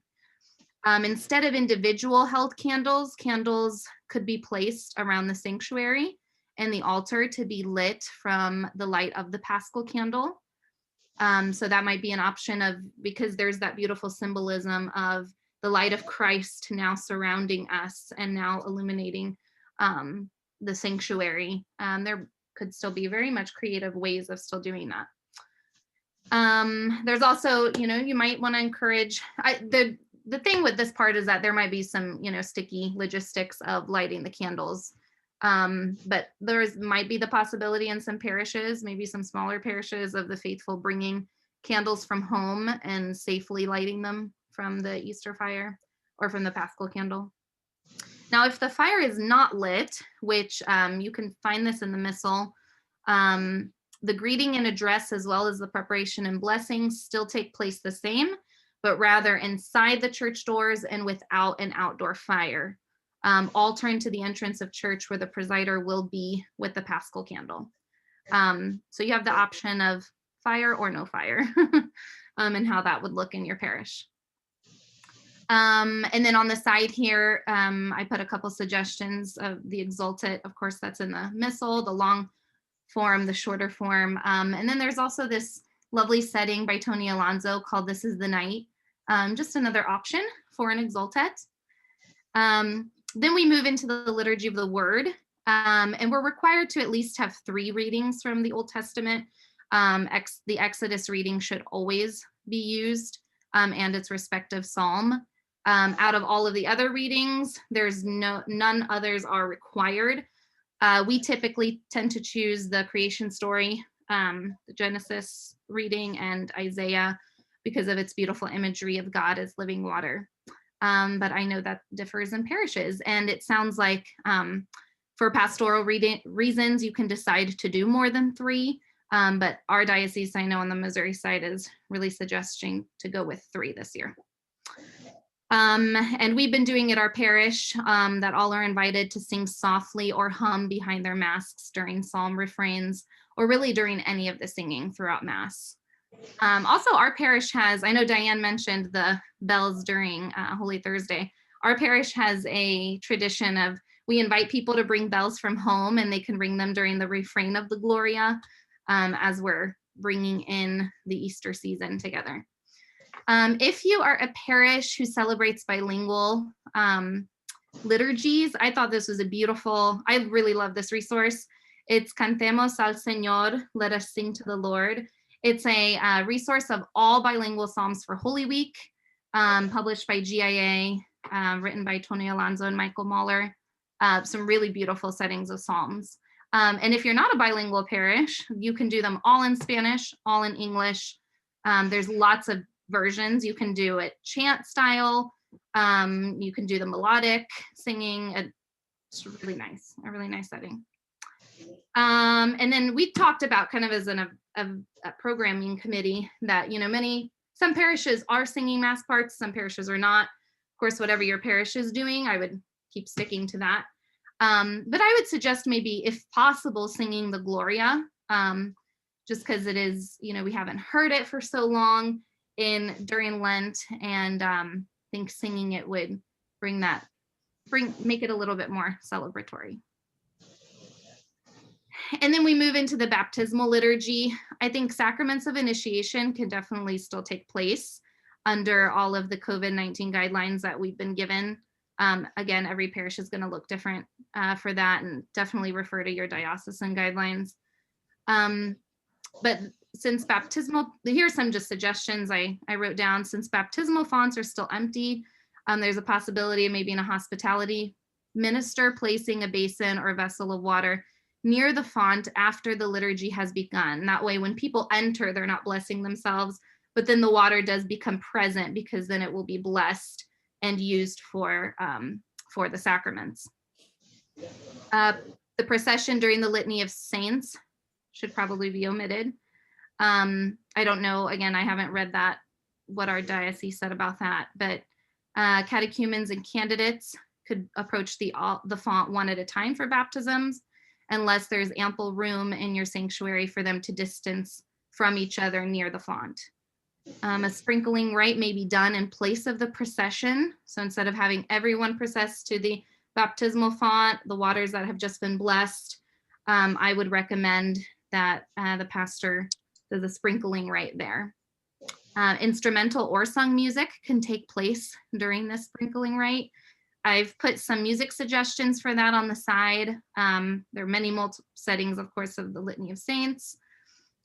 Instead of individual held candles, candles could be placed around the sanctuary and the altar to be lit from the light of the Paschal candle. So that might be an option of, because there's that beautiful symbolism of the light of Christ now surrounding us and now illuminating the sanctuary. There could still be very much creative ways of still doing that. There's also, you might want to encourage, the thing with this part is that there might be some, sticky logistics of lighting the candles. But might be the possibility in some parishes, maybe some smaller parishes, of the faithful bringing candles from home and safely lighting them from the Easter fire or from the Paschal candle. Now, if the fire is not lit, which you can find this in the Missal, the greeting and address, as well as the preparation and blessings, still take place the same, but rather inside the church doors and without an outdoor fire. All turn to the entrance of church where the presider will be with the Paschal candle. So you have the option of fire or no fire and how that would look in your parish. And then on the side here, I put a couple suggestions of the Exultet. Of course, that's in the Missal, the long form, the shorter form. And then there's also this lovely setting by Tony Alonso called This Is the Night. Just another option for an Exultet. Then we move into the Liturgy of the Word, and we're required to at least have 3 readings from the Old Testament. The Exodus reading should always be used, and its respective psalm. Out of all of the other readings, there's none others are required. We typically tend to choose the creation story, the Genesis reading, and Isaiah because of its beautiful imagery of God as living water. But I know that differs in parishes, and it sounds like for pastoral reasons, you can decide to do more than 3, but our diocese, I know on the Missouri side, is really suggesting to go with 3 this year. And we've been doing at our parish that all are invited to sing softly or hum behind their masks during psalm refrains, or really during any of the singing throughout Mass. Also, our parish has, I know Diane mentioned the bells during Holy Thursday. Our parish has a tradition of, we invite people to bring bells from home, and they can ring them during the refrain of the Gloria as we're bringing in the Easter season together. If you are a parish who celebrates bilingual liturgies, I thought this was I really love this resource. It's Cantemos al Señor, Let Us Sing to the Lord. It's a resource of all bilingual psalms for Holy Week, published by GIA, written by Tony Alonso and Michael Mahler. Some really beautiful settings of psalms. And if you're not a bilingual parish, you can do them all in Spanish, all in English. There's lots of versions. You can do it chant style. You can do the melodic singing. It's really nice, a really nice setting. And then we talked about, kind of as a programming committee, that some parishes are singing Mass parts, some parishes are not. Of course, whatever your parish is doing, I would keep sticking to that. But I would suggest maybe, if possible, singing the Gloria, just because it is, we haven't heard it for so long during Lent, and I think singing it would make it a little bit more celebratory. And then we move into the baptismal liturgy. I think sacraments of initiation can definitely still take place under all of the COVID-19 guidelines that we've been given. Again, every parish is going to look different for that, and definitely refer to your diocesan guidelines. But since baptismal, here's some just suggestions I wrote down. Since baptismal fonts are still empty, There's a possibility of maybe in a hospitality minister placing a basin or a vessel of water near the font after the liturgy has begun. That way, when people enter, they're not blessing themselves, but then the water does become present because then it will be blessed and used for the sacraments. The procession during the Litany of Saints should probably be omitted. I don't know, again, I haven't read that, what our diocese said about that, but catechumens and candidates could approach the font one at a time for baptisms, unless there's ample room in your sanctuary for them to distance from each other near the font. A sprinkling rite may be done in place of the procession. So instead of having everyone process to the baptismal font, the waters that have just been blessed, I would recommend that the pastor does a sprinkling rite there. Instrumental or sung music can take place during this sprinkling rite. I've put some music suggestions for that on the side. There are many multiple settings, of course, of the Litany of Saints.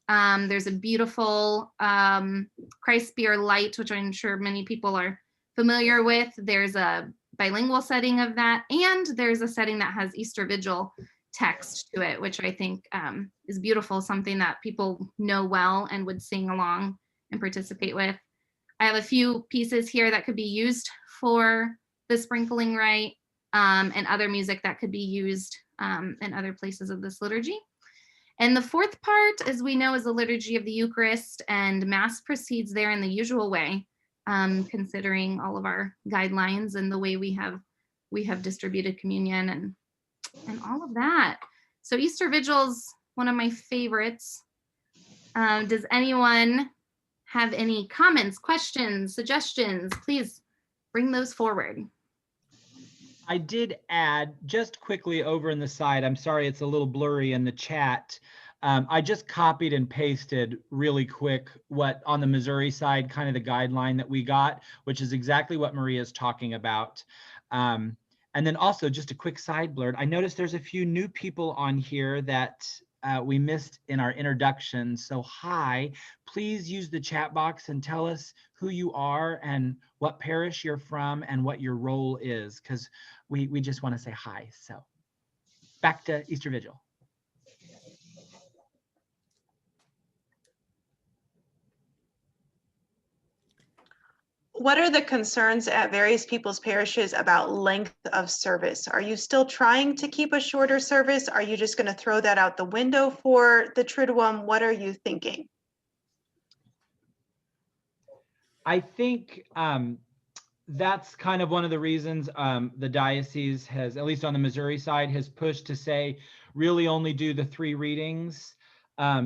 There's a beautiful Christ Be Our Light, which I'm sure many people are familiar with. There's a bilingual setting of that, and there's a setting that has Easter Vigil text to it, which I think is beautiful, something that people know well and would sing along and participate with. I have a few pieces here that could be used for the sprinkling rite, and other music that could be used in other places of this liturgy. And the fourth part, as we know, is the liturgy of the Eucharist, and Mass proceeds there in the usual way, considering all of our guidelines and the way we have distributed communion and all of that. So Easter Vigil's one of my favorites. Does anyone have any comments, questions, suggestions? Please bring those forward. I did add just quickly over in the side, I'm sorry, it's a little blurry in the chat. I just copied and pasted really quick what on the Missouri side, kind of the guideline that we got, which is exactly what Maria's talking about. And then also just a quick side blurb. I noticed there's a few new people on here that we missed in our introduction. So hi, please use the chat box and tell us who you are and what parish you're from and what your role is, because we just want to say hi. So back to Easter Vigil. What are the concerns at various people's parishes about length of service? Are you still trying to keep a shorter service? Are you just going to throw that out the window for the Triduum? What are you thinking? I think that's kind of one of the reasons the diocese has, at least on the Missouri side, has pushed to say really only do the 3 readings,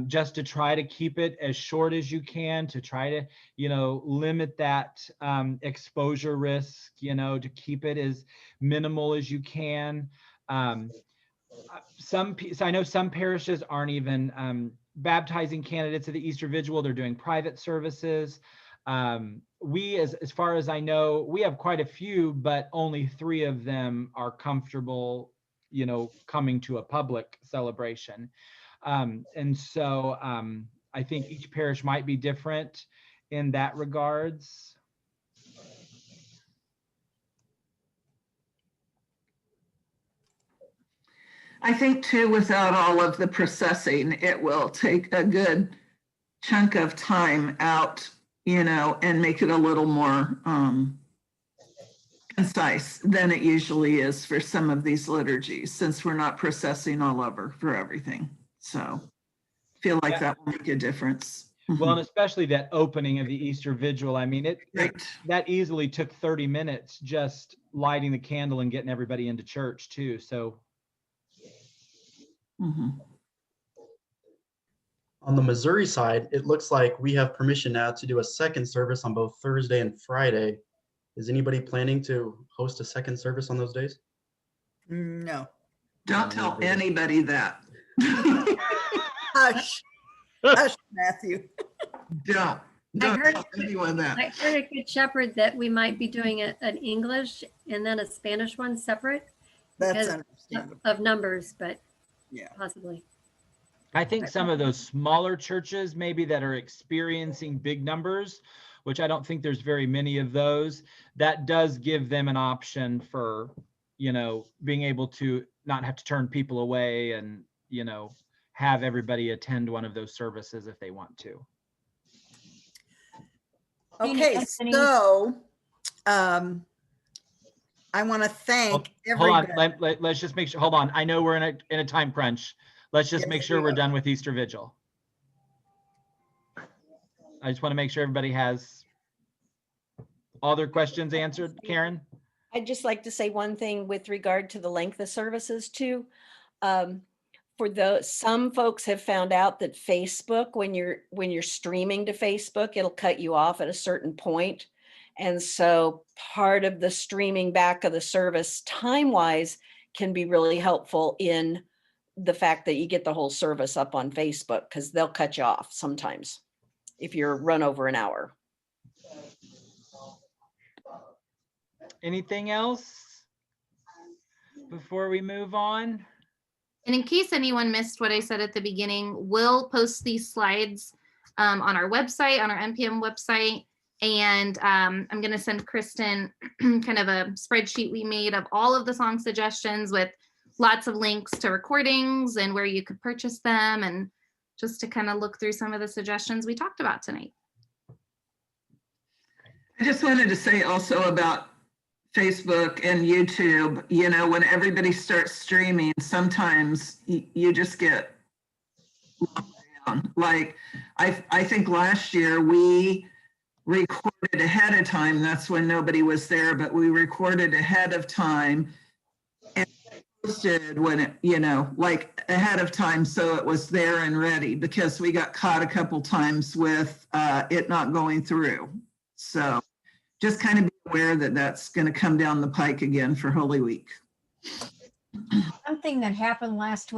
just to try to keep it as short as you can, to try to, limit that exposure risk, to keep it as minimal as you can. I know some parishes aren't even baptizing candidates at the Easter Vigil. They're doing private services. We, as far as I know, we have quite a few, but only 3 of them are comfortable, coming to a public celebration. And so I think each parish might be different in that regards. I think too, without all of the processing, it will take a good chunk of time out, and make it a little more concise than it usually is for some of these liturgies, since we're not processing all over for everything. So I feel like that will make a difference. Well, and especially that opening of the Easter Vigil. I mean, that easily took 30 minutes just lighting the candle and getting everybody into church too. So. On the Missouri side, it looks like we have permission now to do a second service on both Thursday and Friday. Is anybody planning to host a second service on those days? No. Don't tell anybody that. Hush. Hush, Matthew. Don't tell anyone that. I heard at Good Shepherd that we might be doing an English and then a Spanish one separate. That's understandable. Of numbers, but yeah, possibly. I think some of those smaller churches maybe that are experiencing big numbers which I don't think there's very many of those, that does give them an option for, you know, being able to not have to turn people away and, you know, have everybody attend one of those services if they want to. Okay, Anthony. so I want to thank Hold on, everybody. let's just make sure, hold on. I know we're in a time crunch. Let's just Yes, make sure we we're are. done with Easter Vigil. I just want to make sure everybody has all their questions answered. Karen? I'd just like to say one thing with regard to the length of services too. Some folks have found out that Facebook, when you're streaming to Facebook, it'll cut you off at a certain point. And so part of the streaming back of the service time-wise can be really helpful in the fact that you get the whole service up on Facebook, because they'll cut you off sometimes if you're run over an hour. Anything else before we move on? And in case anyone missed what I said at the beginning, we'll post these slides on our website, on our NPM website. And I'm going to send Kristen kind of a spreadsheet we made of all of the song suggestions with lots of links to recordings and where you could purchase them, and just to kind of look through some of the suggestions we talked about tonight. I just wanted to say also about Facebook and YouTube, you know, when everybody starts streaming, sometimes you just get locked down. Like, I think last year we recorded ahead of time. That's when nobody was there, but we recorded ahead of time and posted when it, you know, like ahead of time, so it was there and ready, because we got caught a couple times with it not going through. So just kind of be aware that that's going to come down the pike again for Holy Week. Something that happened last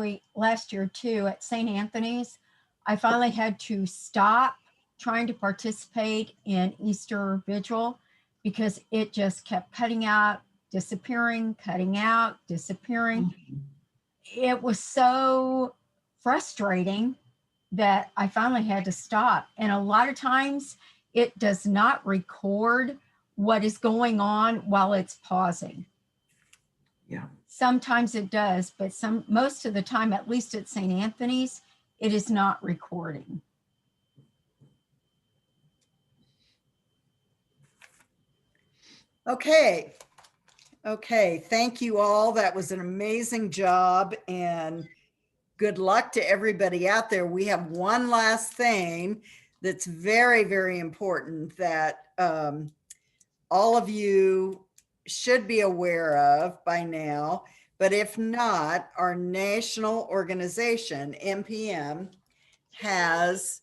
year too, at St. Anthony's, I finally had to stop trying to participate in Easter Vigil because it just kept cutting out, disappearing, cutting out, disappearing. It was so frustrating that I finally had to stop. And a lot of times it does not record what is going on while it's pausing. Yeah. Sometimes it does, but most of the time, at least at St. Anthony's, it is not recording. Okay. Okay. Thank you all. That was an amazing job, and good luck to everybody out there. We have one last thing that's very, very important that all of you should be aware of by now. But if not, our national organization, NPM, has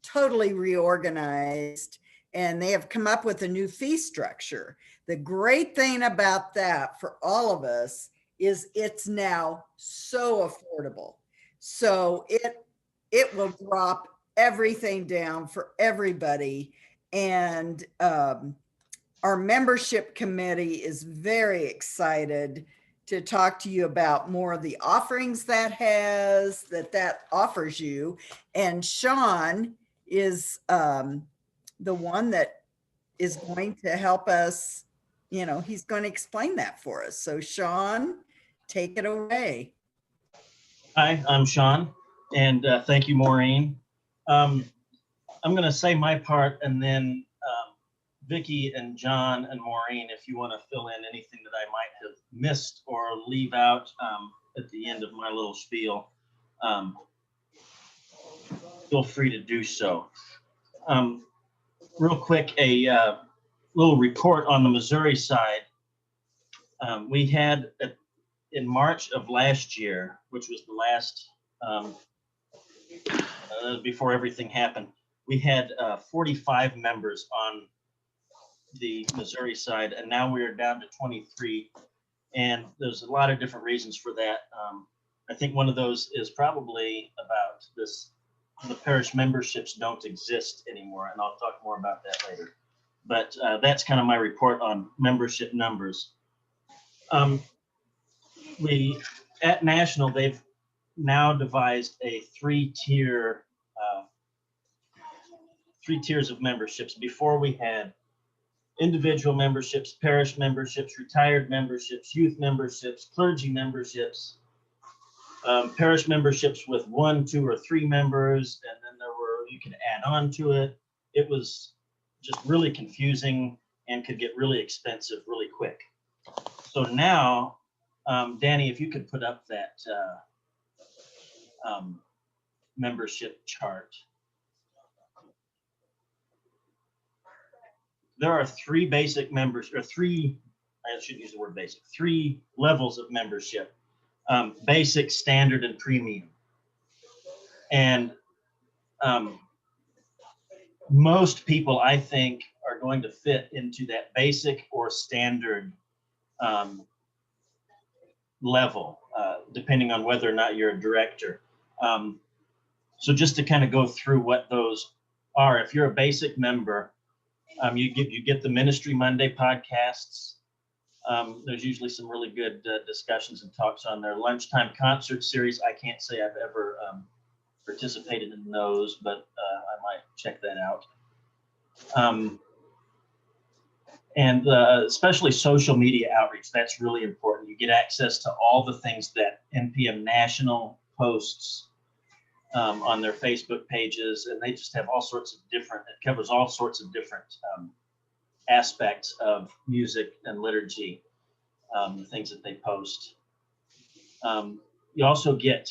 totally reorganized, and they have come up with a new fee structure. The great thing about that for all of us is it's now so affordable. So it will drop everything down for everybody. And our membership committee is very excited to talk to you about more of the offerings that offers you. And Sean is the one that is going to help us, you know, he's going to explain that for us. So Sean, take it away. Hi, I'm Sean, and thank you, Maureen. I'm going to say my part, and then Vicki and John and Maureen, if you want to fill in anything that I might have missed or leave out at the end of my little spiel, feel free to do so. Real quick, a little report on the Missouri side. We had in March of last year, which was the last before everything happened, we had 45 members on the Missouri side, and now we are down to 23. And there's a lot of different reasons for that. I think one of those is probably about this, the parish memberships don't exist anymore, and I'll talk more about that later. But that's kind of my report on membership numbers. At National, they've now devised a three-tier three tiers of memberships. Before we had individual memberships, parish memberships, retired memberships, youth memberships, clergy memberships, parish memberships with 1, 2, or 3 members, and then you could add on to it. It was just really confusing and could get really expensive really quick. So now, Danny, if you could put up that membership chart. There are 3 basic members, or 3, I should use the word basic, 3 levels of membership: basic, standard, and premium. And most people, I think, are going to fit into that basic or standard level, depending on whether or not you're a director. So just to kind of go through what those are, if you're a basic member, you get the Ministry Monday podcasts. There's usually some really good discussions and talks on their lunchtime concert series. I can't say I've ever participated in those, but I might check that out. And especially social media outreach, that's really important. You get access to all the things that NPM National posts on their Facebook pages, and they just have all sorts of different, it covers all sorts of different aspects of music and liturgy, the things that they post. You also get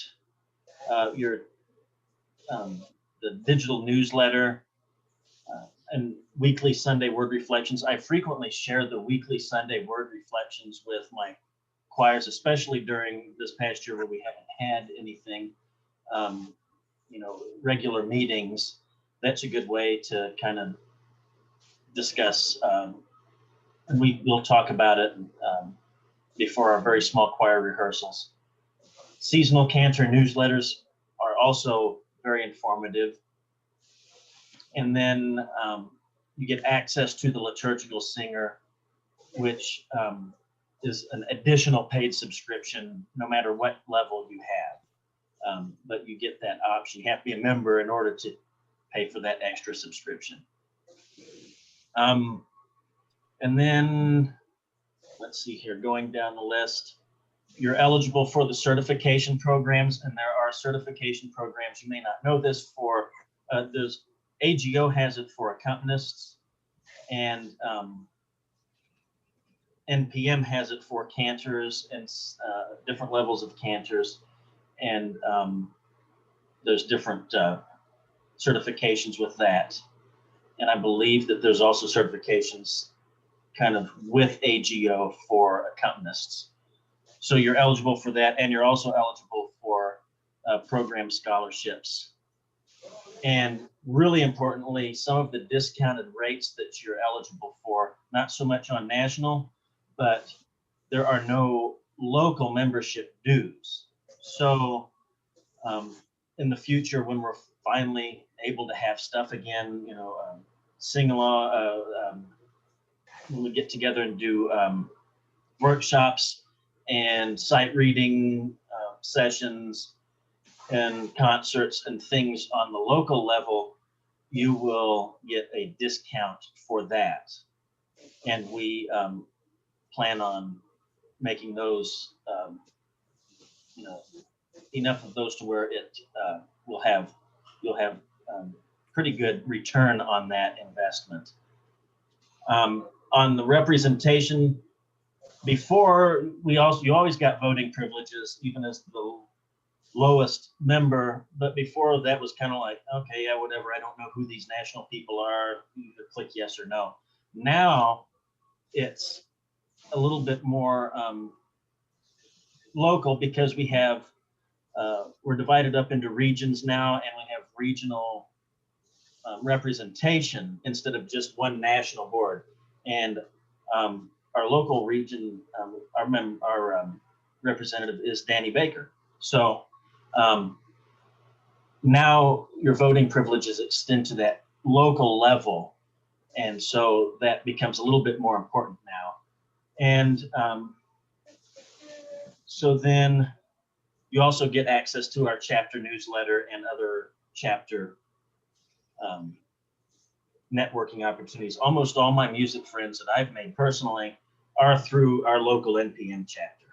the digital newsletter and weekly Sunday word reflections. I frequently share the weekly Sunday word reflections with my choirs, especially during this past year where we haven't had anything, regular meetings. That's a good way to kind of discuss, and we'll talk about it before our very small choir rehearsals. Seasonal cantor newsletters are also very informative. And then you get access to the Liturgical Singer, which is an additional paid subscription, no matter what level you have. But you get that option. You have to be a member in order to pay for that extra subscription. And then, let's see here, going down the list, you're eligible for the certification programs, and there are certification programs. You may not know this for, there's AGO has it for accompanists, and NPM has it for cantors and different levels of cantors, and there's different certifications with that. And I believe that there's also certifications kind of with AGO for accompanists. So you're eligible for that, and you're also eligible for program scholarships. And really importantly, some of the discounted rates that you're eligible for, not so much on national, but there are no local membership dues. So in the future, when we're finally able to have stuff again, sing-along, when we get together and do workshops and sight reading sessions and concerts and things on the local level, you will get a discount for that. And we plan on making those, enough of those to where it you'll have pretty good return on that investment. On the representation, before you always got voting privileges, even as the lowest member, but before that was kind of like, okay, yeah, whatever, I don't know who these national people are, either click yes or no. Now it's a little bit more local, because we have we're divided up into regions now, and we have regional representation instead of just one national board. And our local region, our representative is Danny Baker. So now your voting privileges extend to that local level. And so that becomes a little bit more important now. And so then you also get access to our chapter newsletter and other chapter networking opportunities. Almost all my music friends that I've made personally are through our local NPM chapter.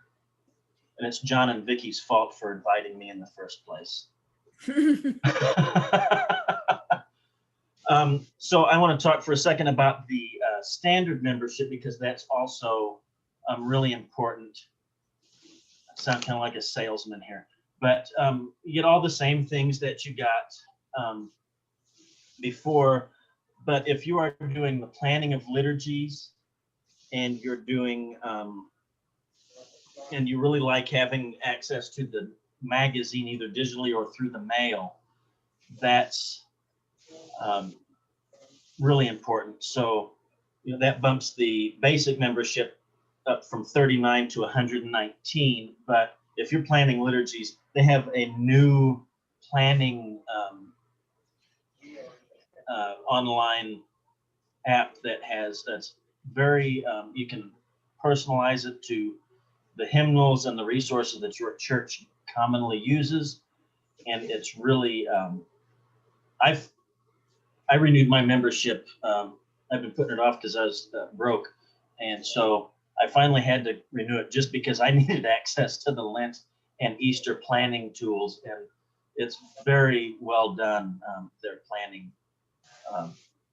And it's John and Vicky's fault for inviting me in the first place. So I want to talk for a second about the standard membership, because that's also really important. I sound kind of like a salesman here, but you get all the same things that you got before. But if you are doing the planning of liturgies, and you're doing, and you really like having access to the magazine, either digitally or through the mail, that's really important. So, you know, that bumps the basic membership up from 39 to 119. But if you're planning liturgies, they have a new planning online app that's very, you can personalize it to the hymnals and the resources that your church commonly uses. And it's really, I renewed my membership. I've been putting it off because I was broke. And so I finally had to renew it just because I needed access to the Lent and Easter planning tools. And it's very well done, their planning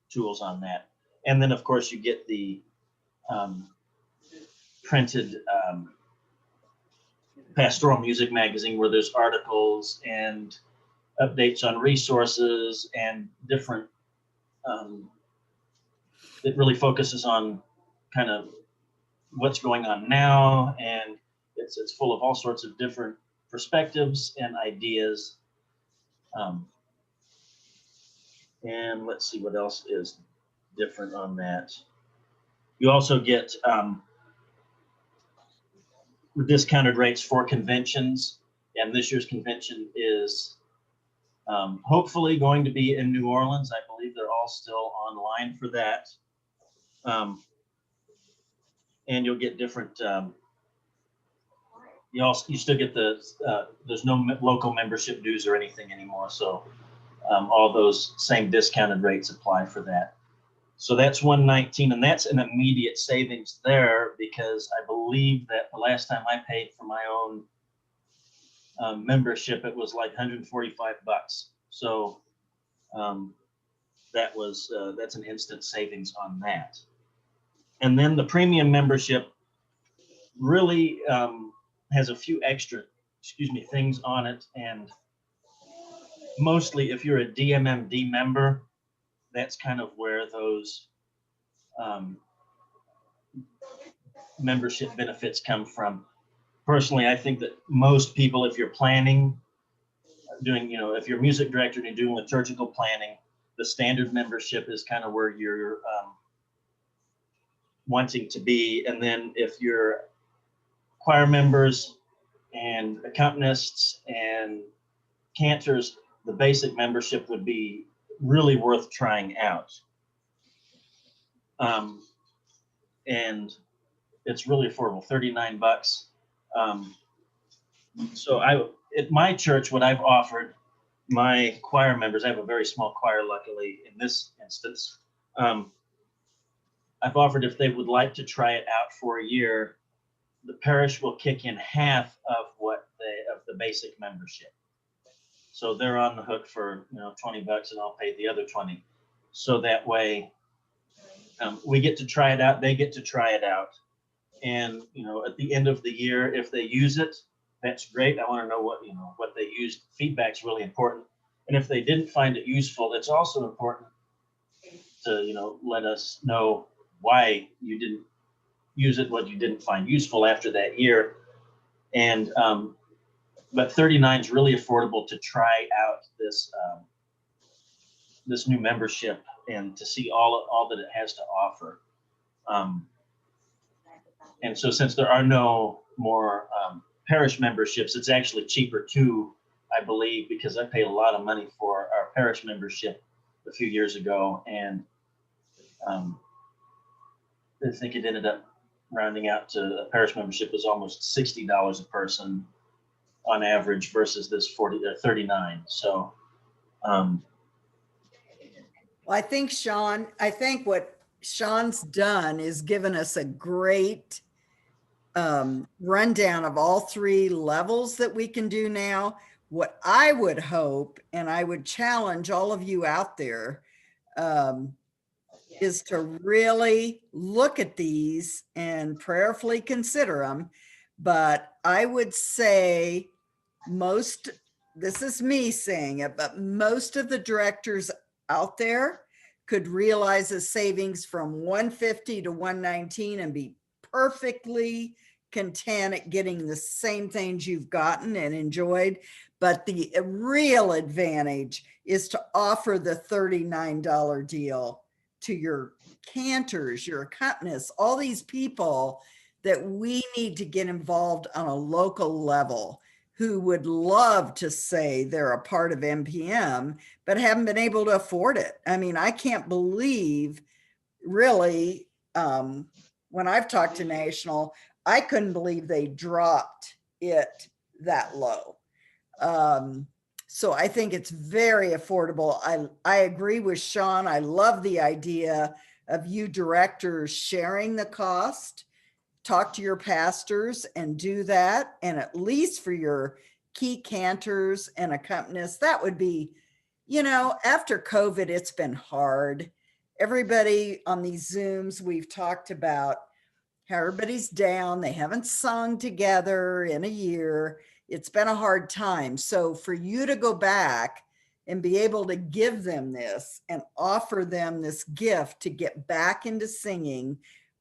tools on that. And then, of course, you get the printed pastoral music magazine, where there's articles and updates on resources and different, it really focuses on kind of what's going on now, and it's full of all sorts of different perspectives and ideas. And let's see what else is different on that. You also get discounted rates for conventions, and this year's convention is hopefully going to be in New Orleans. I believe they're all still online for that. And you'll get different, you still get the, there's no local membership dues or anything anymore. So all those same discounted rates apply for that. So that's 119, and that's an immediate savings there, because I believe that the last time I paid for my own membership, it was like 145 bucks. So that's an instant savings on that. And then the premium membership really has a few extra, things on it. And mostly if you're a DMMD member, that's kind of where those membership benefits come from. Personally, I think that most people, if you're planning, doing, if you're a music director and you're doing liturgical planning, the standard membership is kind of where you're wanting to be. And then if you're choir members and accompanists and cantors, the basic membership would be really worth trying out. And it's really affordable, 39 bucks. So at my church, what I've offered my choir members, I have a very small choir, luckily, in this instance. I've offered, if they would like to try it out for a year, the parish will kick in half of the basic membership. So they're on the hook for 20 bucks, and I'll pay the other 20. So that way we get to try it out, they get to try it out. And at the end of the year, if they use it, that's great. I want to know what they used. Feedback's really important. And if they didn't find it useful, it's also important to let us know why you didn't use it, what you didn't find useful after that year. And but 39 is really affordable to try out this this new membership and to see all that it has to offer. And so since there are no more parish memberships, it's actually cheaper too, I believe, because I paid a lot of money for our parish membership a few years ago, and I think it ended up rounding out to a parish membership was almost $60 a person on average versus this 40 or 39. So Well, I think what Sean's done is given us a great rundown of all three levels that we can do now. What I would hope, and I would challenge all of you out there, is to really look at these and prayerfully consider them. But I would say this is me saying it, but most of the directors out there could realize a savings from 150 to 119 and be perfectly content at getting the same things you've gotten and enjoyed. But the real advantage is to offer the $39 deal to your cantors, your accompanists, all these people that we need to get involved on a local level, who would love to say they're a part of MPM, but haven't been able to afford it. I mean, I can't believe, really, when I've talked to National, I couldn't believe they dropped it that low. So I think it's very affordable. I agree with Sean. I love the idea of you directors sharing the cost. Talk to your pastors and do that. And at least for your key cantors and accompanists, that would be, after COVID, it's been hard. Everybody on these Zooms, we've talked about how everybody's down. They haven't sung together in a year. It's been a hard time. So for you to go back and be able to give them this and offer them this gift to get back into singing,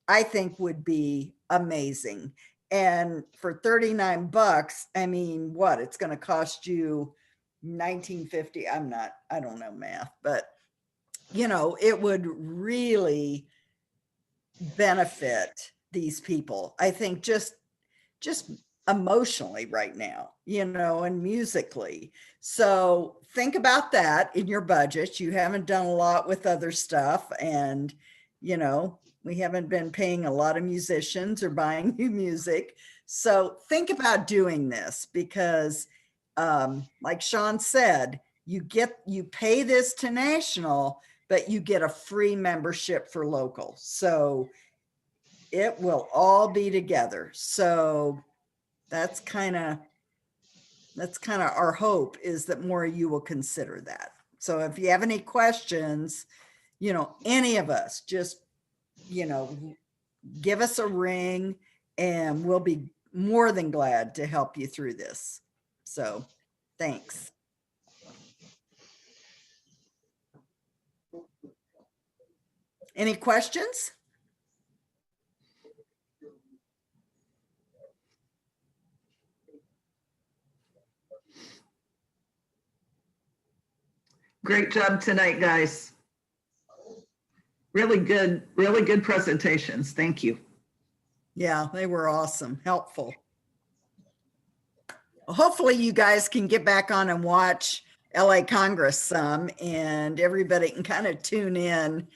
I think would be amazing. And for $39, I mean, what? It's going to cost you $19.50. I don't know math, but it would really benefit these people. I think just emotionally right now, and musically. So think about that in your budget. You haven't done a lot with other stuff, and we haven't been paying a lot of musicians or buying new music. So think about doing this, because like Sean said, you pay this to National, but you get a free membership for local. So it will all be together. So that's kind of our hope, is that more of you will consider that. So if you have any questions, any of us, just, give us a ring and we'll be more than glad to help you through this. So thanks. Any questions? Great job tonight, guys. Really good presentations. Thank you. Yeah, they were awesome, helpful. Hopefully you guys can get back on and watch LA Congress some, and everybody can kind of tune in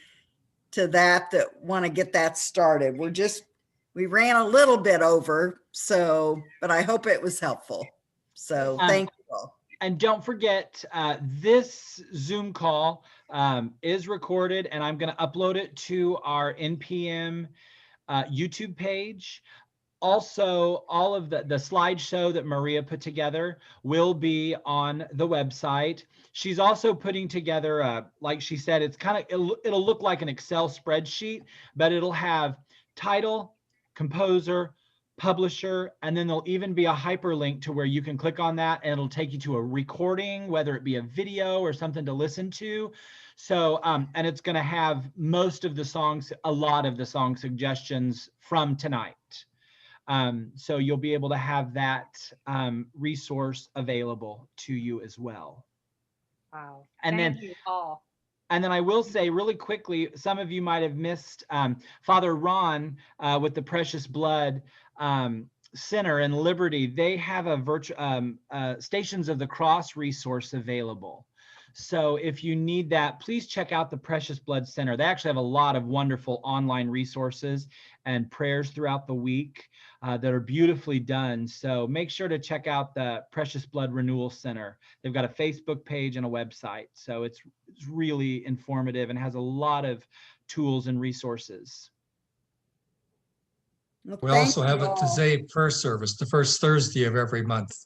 to that want to get that started. We ran a little bit over, but I hope it was helpful. So thank you all. And don't forget, this Zoom call is recorded, and I'm going to upload it to our NPM YouTube page. Also, all of the slideshow that Maria put together will be on the website. She's also putting together, like she said, it'll look like an Excel spreadsheet, but it'll have title, composer, publisher, and then there'll even be a hyperlink to where you can click on that and it'll take you to a recording, whether it be a video or something to listen to. So, and it's going to have a lot of the song suggestions from tonight. So you'll be able to have that resource available to you as well. Wow. And Thank you all. And then I will say really quickly, some of you might have missed Father Ron with the Precious Blood Center in Liberty. They have a virtual Stations of the Cross resource available. So if you need that, please check out the Precious Blood Center. They actually have a lot of wonderful online resources and prayers throughout the week that are beautifully done. So make sure to check out the Precious Blood Renewal Center. They've got a Facebook page and a website. So it's really informative and has a lot of tools and resources. Well, We thank also you have a all. Taizé prayer service, the first Thursday of every month.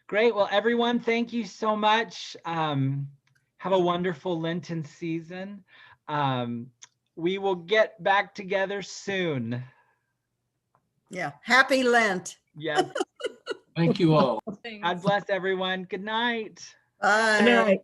Great. Well, everyone, thank you so much. Have a wonderful Lenten season. We will get back together soon. Yeah. Happy Lent. Yes. Thank you all. God bless everyone. Good night. Bye. Good night.